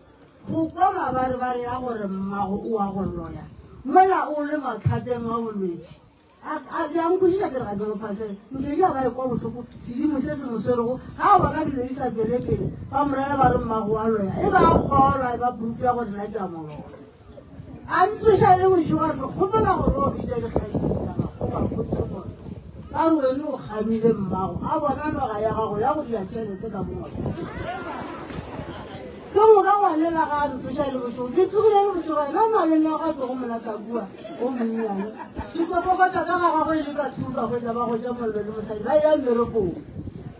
go kwa mabarebare ya gore mmago o a go loya mola o le mathateng a bolwetse a bjankosiša ke re ga keopasele nkedi a ba e kwa botlhoko sedimo se se moswerego ga o ba ka dilo di sa tswele pele ba morela ba re mmago a loya e ba kgolwa e ba proof ya gore nna ke a molola a ntsoša le bošoga ke kgopela gore o bitša dikgaetšedi tsa gago ba botse gore ka re wene o gamile mmago a bona noga ya gago ya go dira tšhelete ka moa ke moka ngwanela ga a ntsoša le bošogo ke tsogile le bošogo ena maleme a ga tlo go monata kua o monnyane dikopokota ka ga gagwe le ka thuba go tla ba go ja mollo le mosadi ba ya mmerekong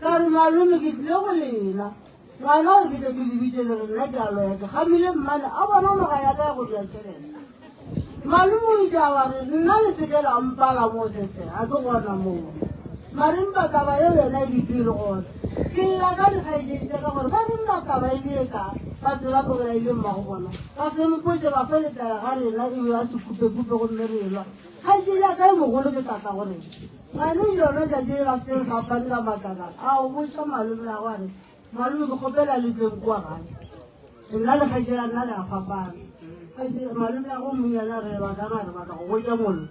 ka re malome ke tlile go lena ngwana o ke tle ke lebitse le re nna ke a loya ke gamile mmane a bona noga ya ka ya go dira tšhelete malome o itse a ba re nna le seke la mpala mo seste ga ke gona moo marimba taba eo yona e ditile gona ke lla ka dikgaetšeditša ka gore ba rimba taba e lee ka ba tseba ko bela ile mmago bona ba sempotse ba feletela ga rena ebe a se kupe-kupe gomme re elwa kgaetšedi a ka e mogolo ke tata gore ngane yona tšatši la se fapane ka matlaka a o botša malome ya go are malome ke kgopela letleng kua gae nna le kgaetšedi a nna le a fapane malome ya go monyana re baka gare batla go botša mollo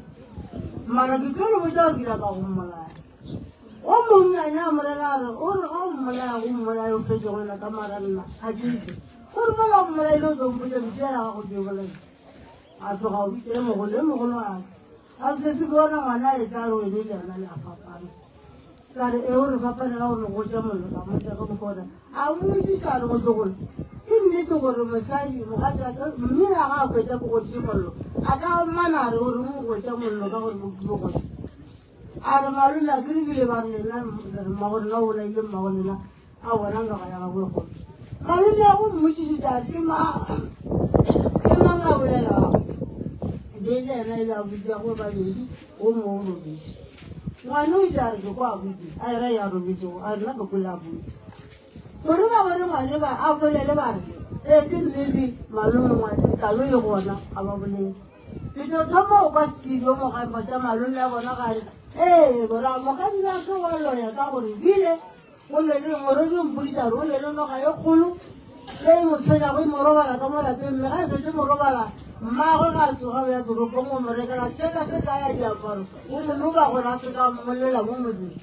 mara ke tlo le botša gore ke daka go mmolaya o monnyane a morena a re o re ga o mmolaya go mmolaya o fetse gona ka maranna ga keitse gore mola o mmolaya ile o tsompotsa ditšela ga go ke bolai a tloga o bitse e mogolo ase a se se bona ngwana e tla re wene le yona le a fapane kare e o re fapanela gore go tša mollo ka motsa ka mokgona a motsiša re go tlogolo ke nnete gore mosadi mogatša mmele a ga a kwetša ko gotse mollo a ka mana re gore mo gotša mollo ka gore bokile a re malome a kerebile ba re lena mmagorena o bolaile mmagorena a bona noga ya gagwe kgolo malome ya go mmotsišitša ke mang a bolelago le le ena e le a botsa go babedi o mo o robetse ngwane o itse a re ke ko a botse a era ya robetsego a rena ke kole a botse gore ba bone ngwane ba a bolele ba re ke nnete malome ngwane talo e gona a ba bolele ke tlo thoma o kwa studio mogaempa tša malome ya bona gare bora mokadi ya ke wa loya ka gore bile o lele moredi o mpodiša re o lele noga e kgolo le e motshwenyago e morobala ka mo lapeng mme ga e fetse morobala mmagwe ga a tsoga ya toropong o morekela tšheka se ka ya diaparo o monoba gore a se ka mmolela mo motseng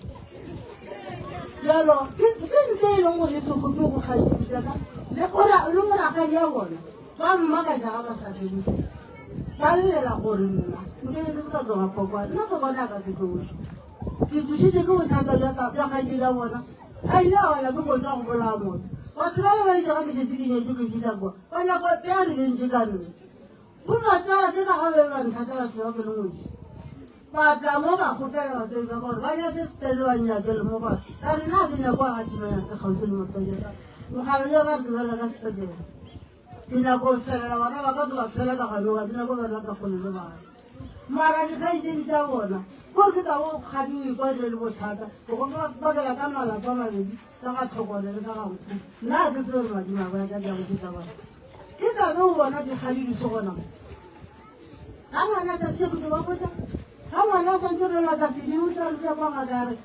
jalo ke nte e leng gore e segope go kgašeditšaka le morakadi ya bona ba mmakatša ga basateng ba llela gore nna nkebe ke se ka tloga pokwane nna pokwane a ka ke tloso ke tšositše ke bothata bja kgaedi la bona a ile a wala ke kotsa go bolaya motho batho ba le ba itse ga ke šetse ke nyetso ke fitlha kwa ba nyako pea re bentše ka nne go matsala ke ka gabe ba nthatela seo ke le ngwedi batla mo ba kgopela batsedi ka gore ba nyake setele ba nyakele mo batho ka re nna ke nyakwa ga tshimanya ke kgausi le motojeka mogala le ka re ke bela ka sepetele ke nyako o selela bona ba ka tloga sela ka ganoga ke nyako bela ka kgole le bana mara dikgaetšedi tša bona ko ke tabo kgadi o ikwaile le bothata go bakela ka malapa a mabedi ka ga tlhokone le ka ga nkgu nna ke tseo re madimago ya ka diago ke tabana ke tabe o bona dikgadi di se gona mo ga ngwana tsa sekute ba botsa ga ngwana tsantse re latsa sedimo tsa rutla kwa ngakare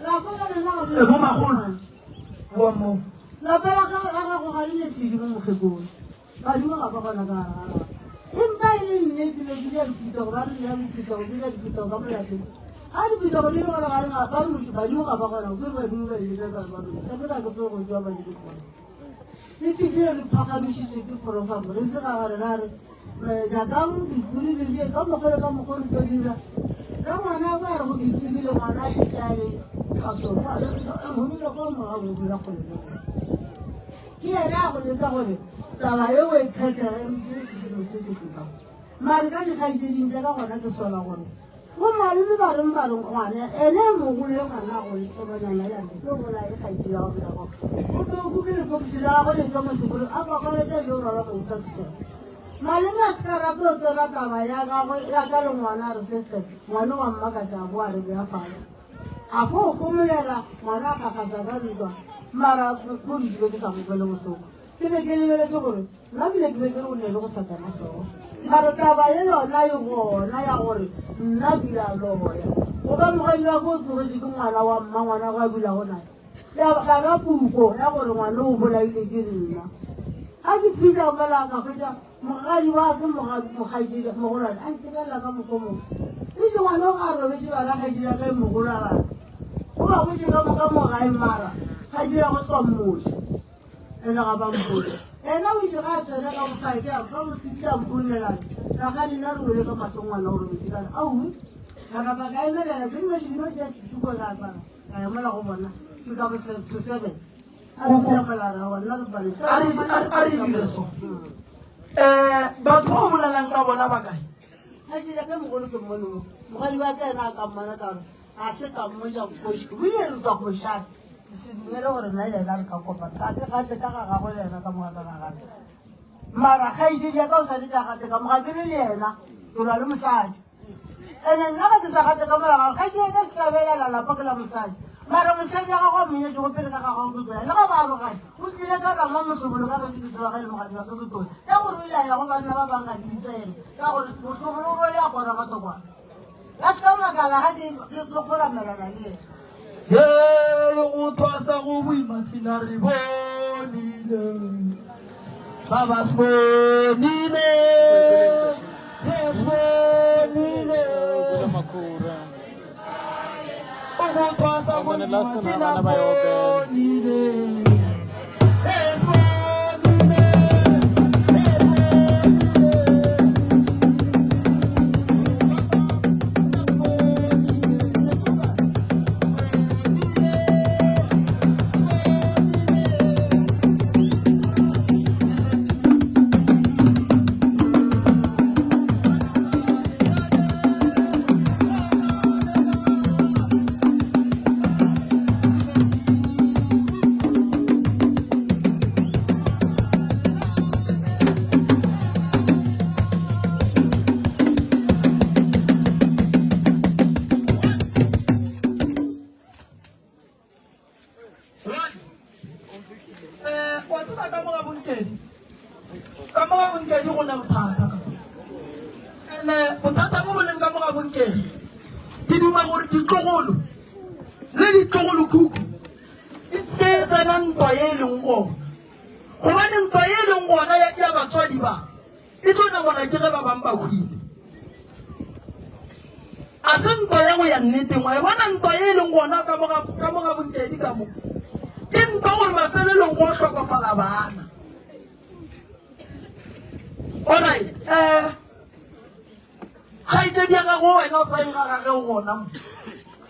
lapela mo lapela ka gago ga le le sedimo mokgekong badimo ga ba gona ka gara empa e le nnete le dile dipitsago ba re dila dipitsago dila dipitsago ka molapeng ga dipitsago di le gona gareng ka re badimo ga ba gona ke re badimo ba ile ka ba re ka ke ke tso go jwa badimo gona le fise re phagamišitše ke profamo re se ga gare ga re jakang dipuri le die ka mogole ka mogore ka dira ra ngwana ba re go itsebile ngwana a šetšale ka sofa monile ko moga bodula kgolele ke yena a go leka gore taba eo e phethega e rutile sedimo se se fetang mare ka dikgaitšedintse ka gona ke sola gore go malome ba reng ngwana ene mogolo e ngwana a go letobanyana yane ke gola e kgaitšedi ya go belago go ke lepoksi la gago letwa mo sekolo a kwakoletša yo rara go utlwa sefela malome a se ka rate o tsela taba ya ka le ngwana a re system ngwane wa mmakatša bo a re beya fase a fo o komolela ngwana a kakasa ka ntwa mara go ditile ke sa mopele botlhoko ke be ke lebeletse gore nna bile ke be ke re o nele go tlhakana seo mara taba ye yona e gona ya gore nna bile a loya go ka moganywa ko o tlogetse ke ngwana wa mma ngwana go a bula go nae ka ka puko ya gore ngwane o bolaile ke nna a ke fitlha mola ka kgwetsa mogadi wa ke mogaedi mogolwane a ntebelela ka mokgwa mongwe e se ngwane o ga robetse bana kgaedira ka e mogolo a bana o ba botse ka mogae mara kgaedira go tswa mmosi ene ga ba mpole ena o itse ga a tsena ka bofae ka bositsa mponelane raka nna re wele ka matlho ngwana o robetse kana aui kana ba ka emelela ke nne dino tša tuko ka apara ka emela go bona ke ka bo 7 a re dire so batho ba o bolelang ka bona ba kae a jile ke mogolo ke mono mogadi ba ka ena ka mmana ka re a se ka mmoja koshke o ile re tswa go shata se dumele gore nna ile la ka kopa ka ke gate ka ga go le ena ka mo ga gate mara ga ise dia ka o sa di ja gate ka mo ga ke le yena ke la le mosadi ene nna ga ke sa gate ka mo ga ga ke ka se ka bela la pa ke la mosadi mara mosadi ga go mine jo pele ka ga go go le ga ba ro ga o tsile ka ka mo motlhobolo ka go tswa ga le mogadi wa ka go tole ya go re ile ya go bana ba banga di tsene ka gore motlhobolo go ya go ra ba to kwa ya ska ma ka la ga di go ra mela la le go twasa go boimathina re bonile baba sbonile yes bonile go twasa go boimathina sbonile yes bonile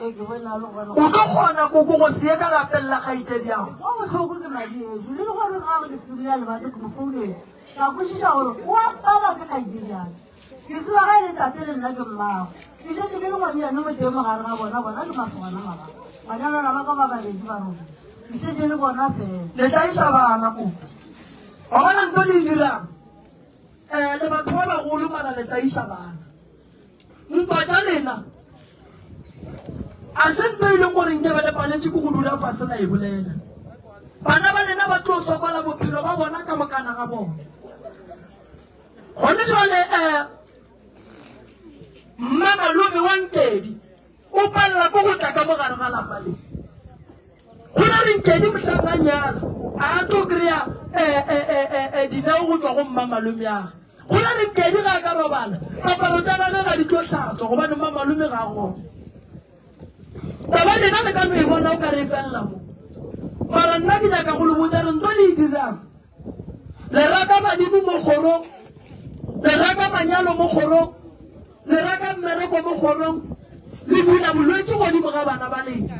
o ka kgona koko go sie ka lapelela gaite diago wa botlhoko ke madi eso le gore ga re dipudula le bate ke mo founetse ka kwešiša gore o apaba ke gaitsediana ke tseba ga e le tate le nna ke mmago ke šetse ke le ngwane yane mo teng mogare ga bona ke masogana maga banyanana ba ka ba babedi ba rona ke šetse le bona fela le tlaiša bana koko wa bona nto le dirang le batho ba bagolo mara le tlaiša bana ntwa tša lena a se nto e leng gore nke ba le paletše ke go dula fase na e bolela bana ba lena ba tlo sokola bophelo ba bona ka mokana ga bona gone jale mmamalome wa Nkedi o palela ko go tla ka mogare ga lapa le go na re Nkedi motlhakanyana a tlo kry-a dinao go tswa go mmamalome age go na re Nkedi ga a ka robala papalo tsa bane ga di tlo hlatswa gobane mmamalome ga gona taba lena le ka no e bona o ka re felela mo mara nna ke nyaka go le botsa re nto le e dirang le raka badimo mo kgorong le raka manyalo mo kgorong le raka mmereko mo kgorong le bula bolwetse godimo ga bana ba lena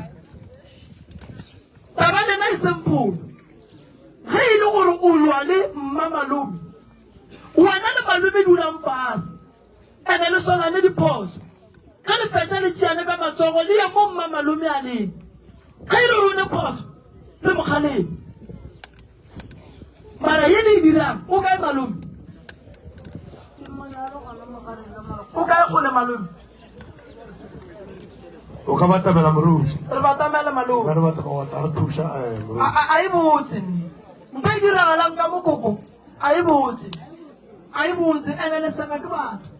taba lena e sempolo ge e le gore o lwa le mmamalome wena le malome dulang fase ene le sonane diphoso ka le fetsa le tšeane ka matsogo le ye mo mmamalome a leng ga e le rone phoso le mogaleng mara ye le e dirang o kae malome o kae gole malome o ka batamela moruti re batamela malome ka re batla go tla re thuša moruti a e botse nka e diragalang ka mokoko a e botse ene le seka ke batho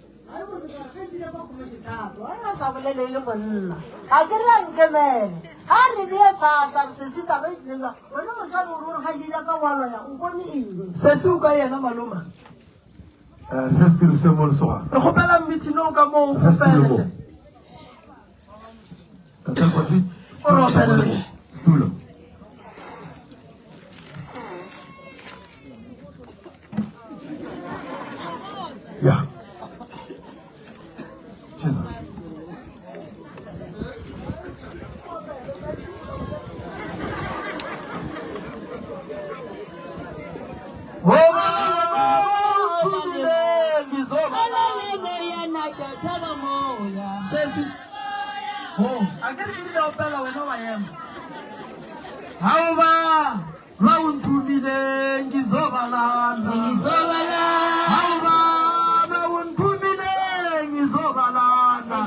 sa bolele le monna ga ke re a nkemele ga re bee fasa re sese taba e tlela one mosadi o rore ga jela ka waloya o bone eng se se o ka yena maloma respire se mo le sogana re kgopela mmithinong ka moo respire mo ka tla kwatsi o re opelele stulo ya Cheza. Sesi. Oh, akere ke dilo pela wena wa yema. Hauba, rawuntumile ngizobalana. Hauba, rawuntumile ngizobalana.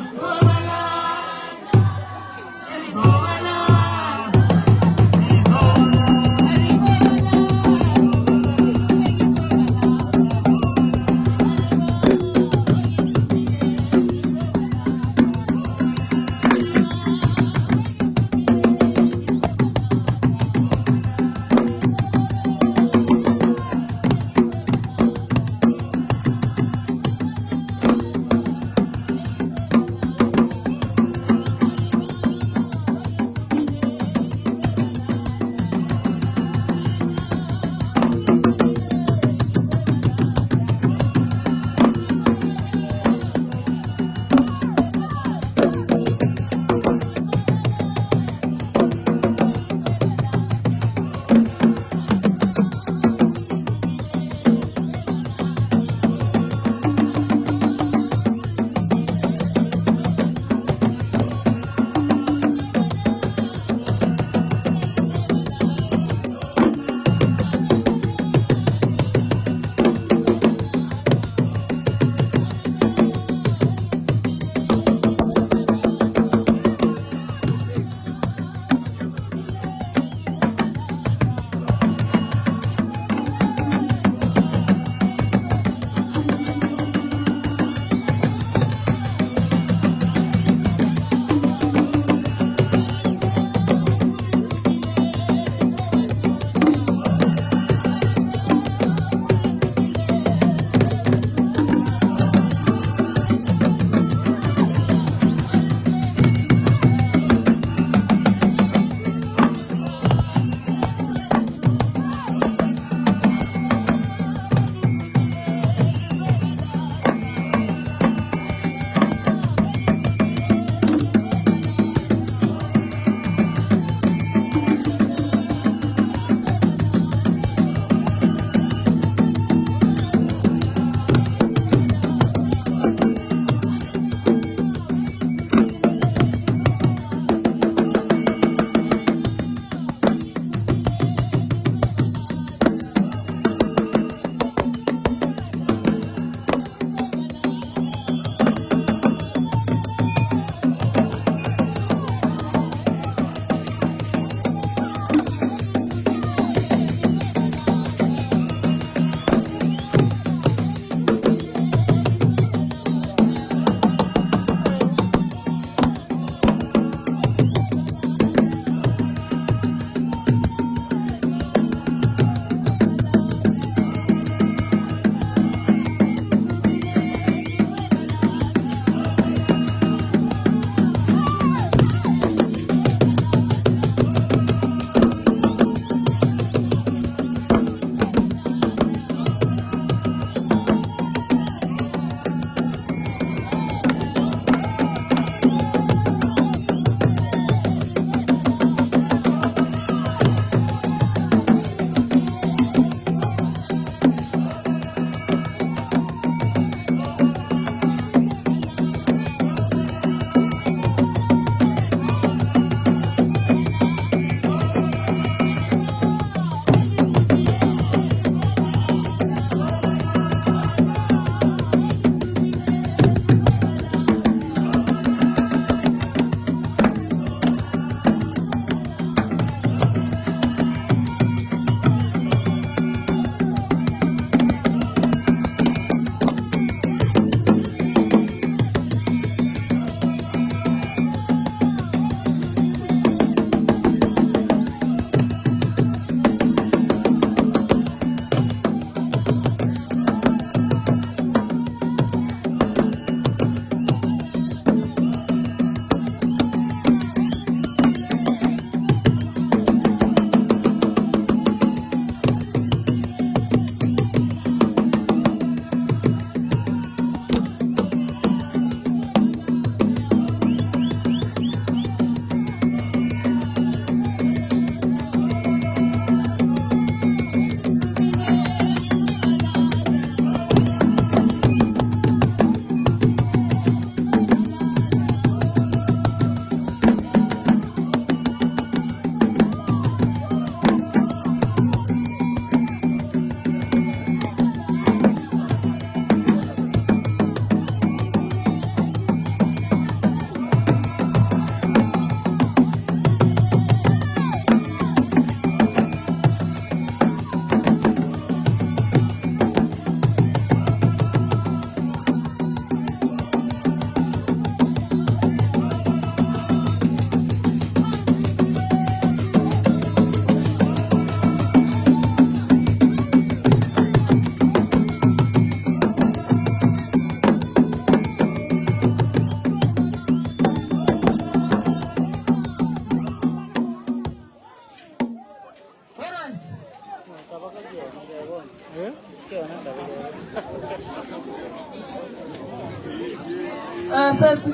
sesi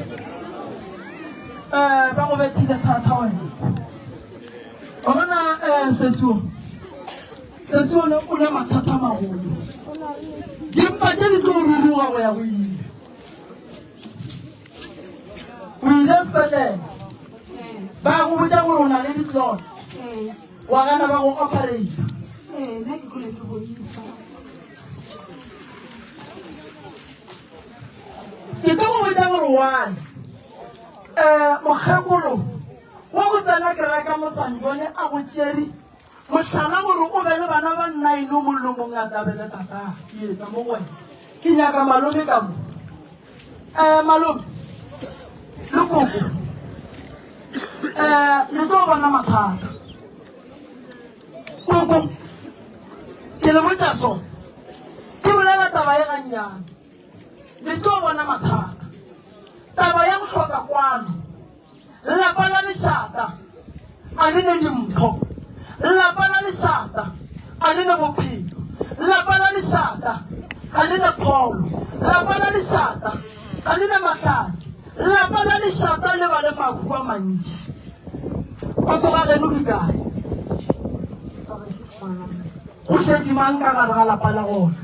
ba go betsile thata wena o bona sesuo o ne mathata magolo dimpa tse di tlo ruruga go ya go ile sepetlele ba go botsa gore o na le ditlolo wa gana ba go operata ke tlo go botsa gore one mokgekolo wa go tsena ke reka mosanjone a go tšeri motlhala gore o be le bana ba 9 mollo mongata bele tata etsa mo wena ke nyaka malome ka mo malome le koko le tlo bona mathata koko ke le botsa sona ke bolela taba e gannyane le tlo bona mathata taba ya go hloka kwano lelapa la lešata a le ne dimpho lelapa la lešata a le ne bophelo lelapa la lešata ga le ne pholo lelapa la lešata ga le ne mahlaki lelapa la lešata le ba le mahu a mantši koko ga geno di kae go šetše mang ka gare ga lapa la gona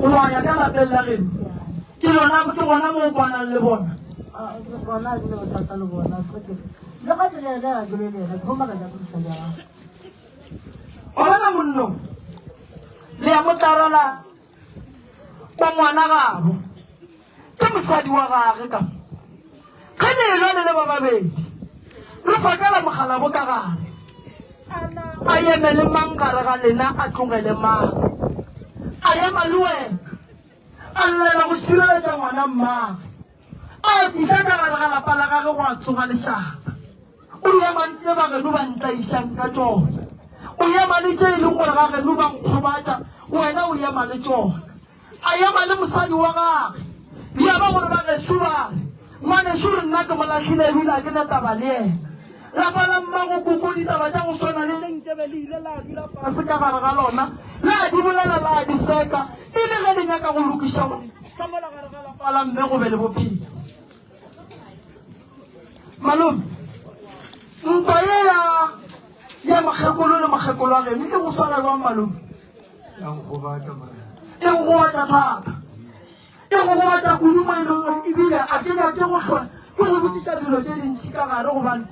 o loya ka lapeng la geno ke gona mo o bonang le bona o bona monno le ya motarala wa ngwana gabo ke mosadi wa gage ka ge lelo le le ba babedi re fakela mogala bo ka gare a emele mang gare ga lena a tlogele mang a ema le wena a llela go sireletsa ngwana mmage a fitlha ka gare ga lapa la gage go a tsoga lešaka o emantle bageno ba ntlaisang ka tsona o ema le tse e leng gore gageno ba nkgobatsa wena o ema le tsona a ema le mosadi wa gage ya ba gore ba geso bare ngwaneso re nna ke molatlhile ebile a ke ne taba le ena lapa la mmago koko ditaba tsa go tshwana le lenkebe le ile la dula fase ka gare ga lona le a di bolela la a di seka e le ge le nyaka go lokiša gore ka mola gare ga lapa la mme go be le bophelo malome mpa ye ya mokgekolo le mokgekolo wa geno e go swara jwang malome e go gobatsa thata e go gobatsa kudu mo e leng gore ebile a ke nyake go tlhola ke go botsisa dilo tse dintšhi ka gare gobane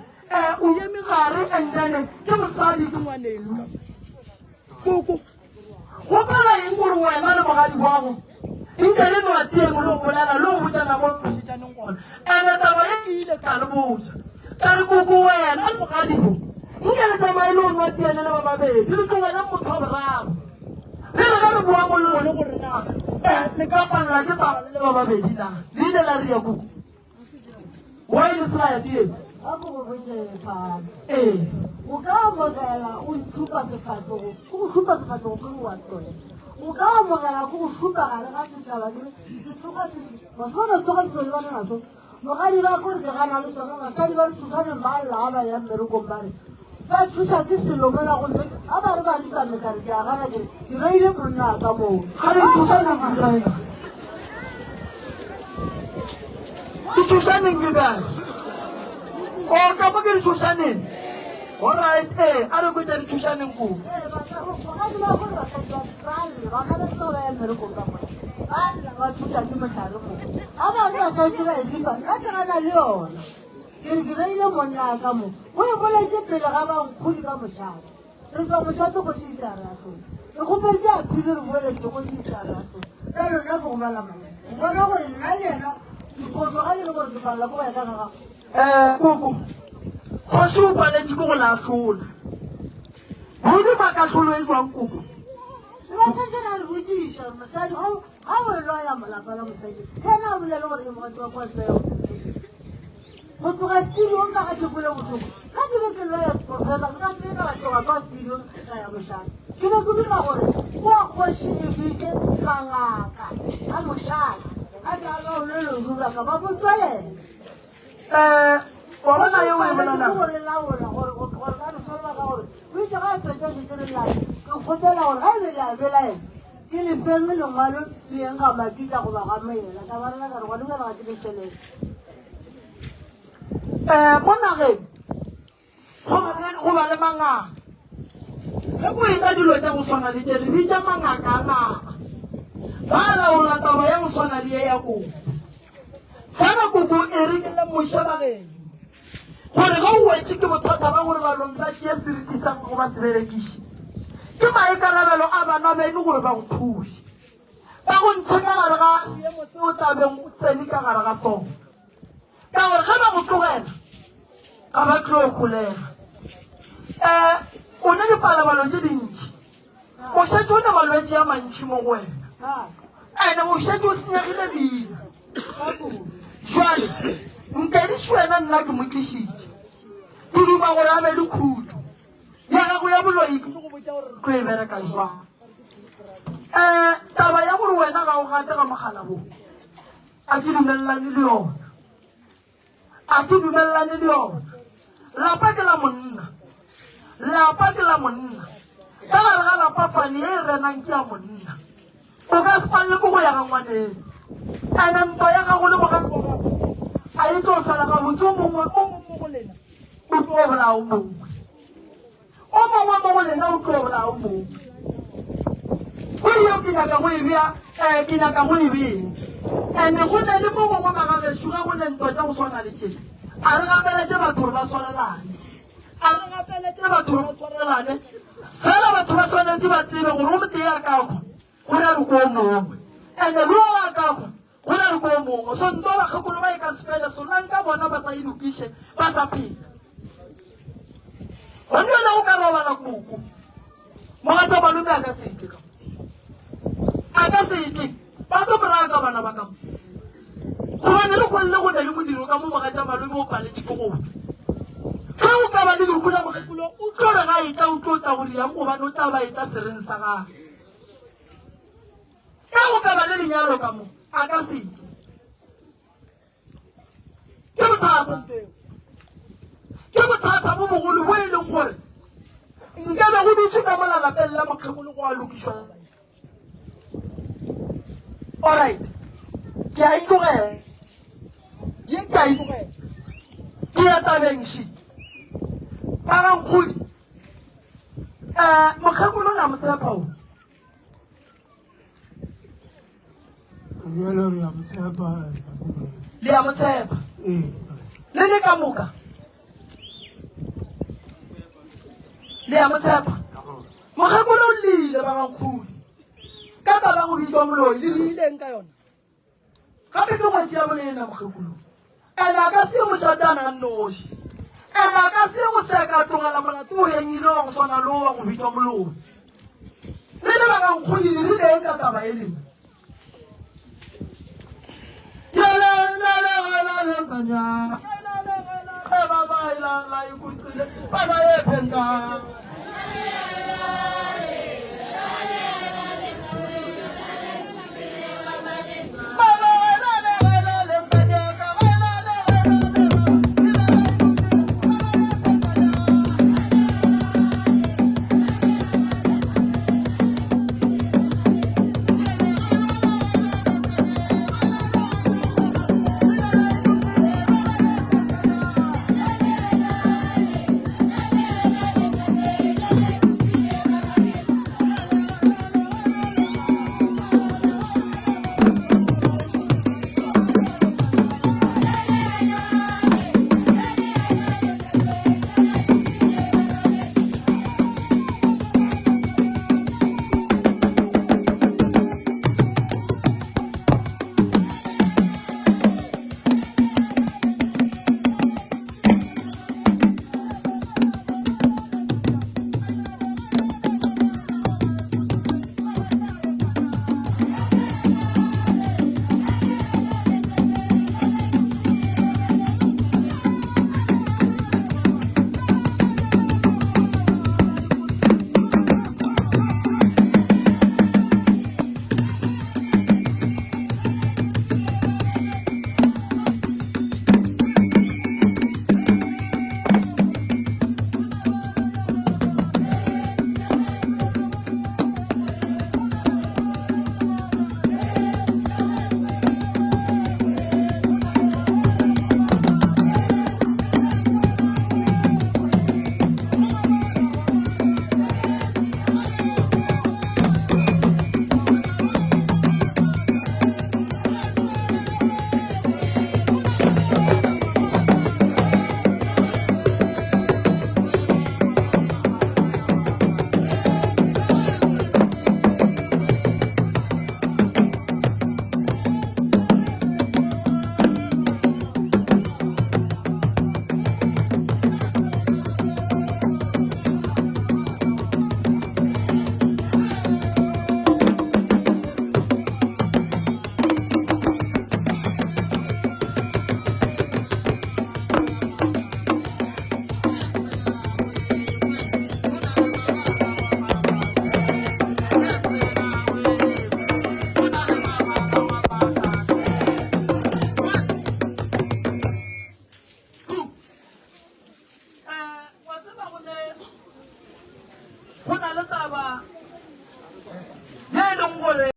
o eme gare andene ke mosadi ke ngwaneno koko gopela eng gore wena le mogadi wago nke le noatieng le go bolela le go botsana mo bosetšaneng gona ande taba e ke ile ka le botsa ka re koko wena le mogadi bo nke le tsamaye le o noatiene le ba babedi le tlogele motho wa boraro le re ga re boa mo le gone gore na le ka palela ke taba le ba babedi na le ile la ria koko wa ile sela ya tieng ako go botse phase o ka amogela o ntshupa sefatlhogo ke go šupa sefatlhogo ke go wa tone o ka amogela ke go šupa gare ga setšhaba ke setloga basebana setloga se le bana naso mogadi ba kore ke gana le sona basadi ba le thusaneng ba lla ga ba ya mmerekong bare ba thusa ke selomela gomme a ba re ba dikametlare ke a gana ke reile monna ka moo ga re thusaneng ke thusaneng ke kae o ka mo ke di thusaneng alright a re ko tsa di thusaneng ko mogadi ba kore basadi ba ka ba sa ba ya mmerekong ka mona ba thusa ke motlhare mo a ba re basadi ba e ripa nna ke gana le yona ke re ke reile monna ka mo o e boletse pele ga bankgodi ka mošate re tsa mošate go se isa ratlhong re gopeditse a phile re boeletse go se isa ratlhong ka lona ke go bala mae bona gore nna le ena diphoso ga e le gore ke palela ko ba ya ka gagago koko go se o paletse ke go latlhola godimo ka tlholo e jwang koko basadi na re botsiša gore mosadi ga o e loya molapa la mosadi ena a bolele gore ke mogadi wa kwaseo go tloga stadium ka ga ke bole botlhoko ka ke be ke loya professor ka se ka tloga kwa stadium ka ya mošate ke be ke dira gore ko a kgošinebitse ka ngaka a mošate a jalo o le lorura ka ba botswelele wa bona yo e bona na gore laola gore ka re solva ka gore o itse ga a fetsa se dire la ke kgotela gore ga e be la belaela ke le feng lengwalo le eng ga makitla go ba gamela ka ba rena ka re gwa dingwe ga ke le tšhelete mo nageng go ba le mangaka ge go etsa dilo tsa go tshwana le tšele bitša mangaka a naga ba laola taba ya go tshwana le ye ya koko fana koko e rekele mošabageng gore ga o wetse ke bothata ba gore balong ba tšea seritisang go ba se berekiše ke maekarabelo a bana beno gore ba go thuše ba go ntšhe ka gare ga seemo se o tlabeng o tsene ka gare ga sona ka gore ge ba go tlogela ga ba tlo go golega o ne dipalabalo tse dintšhi o šetse o ne malwetse a mantšhi mo go wena ande o šetse o senyegile bina jale nkediše wena nna ke motlišitše ke duma gore a be le khutso ya gago ya boloiki le go botsa gore tlo e bereka jwang taba ya gore wena ga o gate ga mogala bo a ke dumelelane le yona a ke dumelelane le yona lapa ke la monna ka gare ga lapa fane e renang ke ya monna o ka se palele ko go ya ga ngwaneng ande mpa ya gago le bogale bo gago a e tlo fela ga botse o mongwe go lena o tlo bolao mongwe o mongwe mo go lena o tlo bolao mongwe go dio ke nyaka go e beng ande go ne le mo gongwe magagešo ga go ne ntwa tsa go swana le tšene a re gapeletse batho gore ba swarelane fela batho ba tshwanetse ba tsebe gore o motee a kako go na re ko o mongwe ande le o a kako go na re ko o mongwe so nto bakgekolo ba e ka sefele sonang ka bona ba sa edukiše ba sa phela gonne le go ka robala koko mogatsa malome a ka seke ba tlo moraga ka bana ba kamo gobane le golle go na le modiro ka mo mogatsa malome o paletše ke gotswe ge o ka ba le lekgola mogekolo o tlo re ga etla o tlo tla gore yang gobane o tla ba etla sereng sa gage ge go ka ba le lenyalo ka mo a ka seke ke bothata bo bogolo bo e leng gore nkebe go dutse ka mola lapeng la mokgekolo go a lokišwa alright ke a itlogela ke ya tabengši ba gankgodi mokgekolo ya motsepao le ya motshepa le le ka moka le ya motshepa mokgekolo o lile ba gankgodi ka taba go bitswa moloi le rileng ka yona gape ke ngwetsi ya bolena mokgekolo ande a ka se mošatana nnoši ande a ka se go seka tlogela molate o hengile wa go swana le o wa go bitswa moloi le le ba gankgodi le rileng ka taba e leng go na le taba ye e leng gore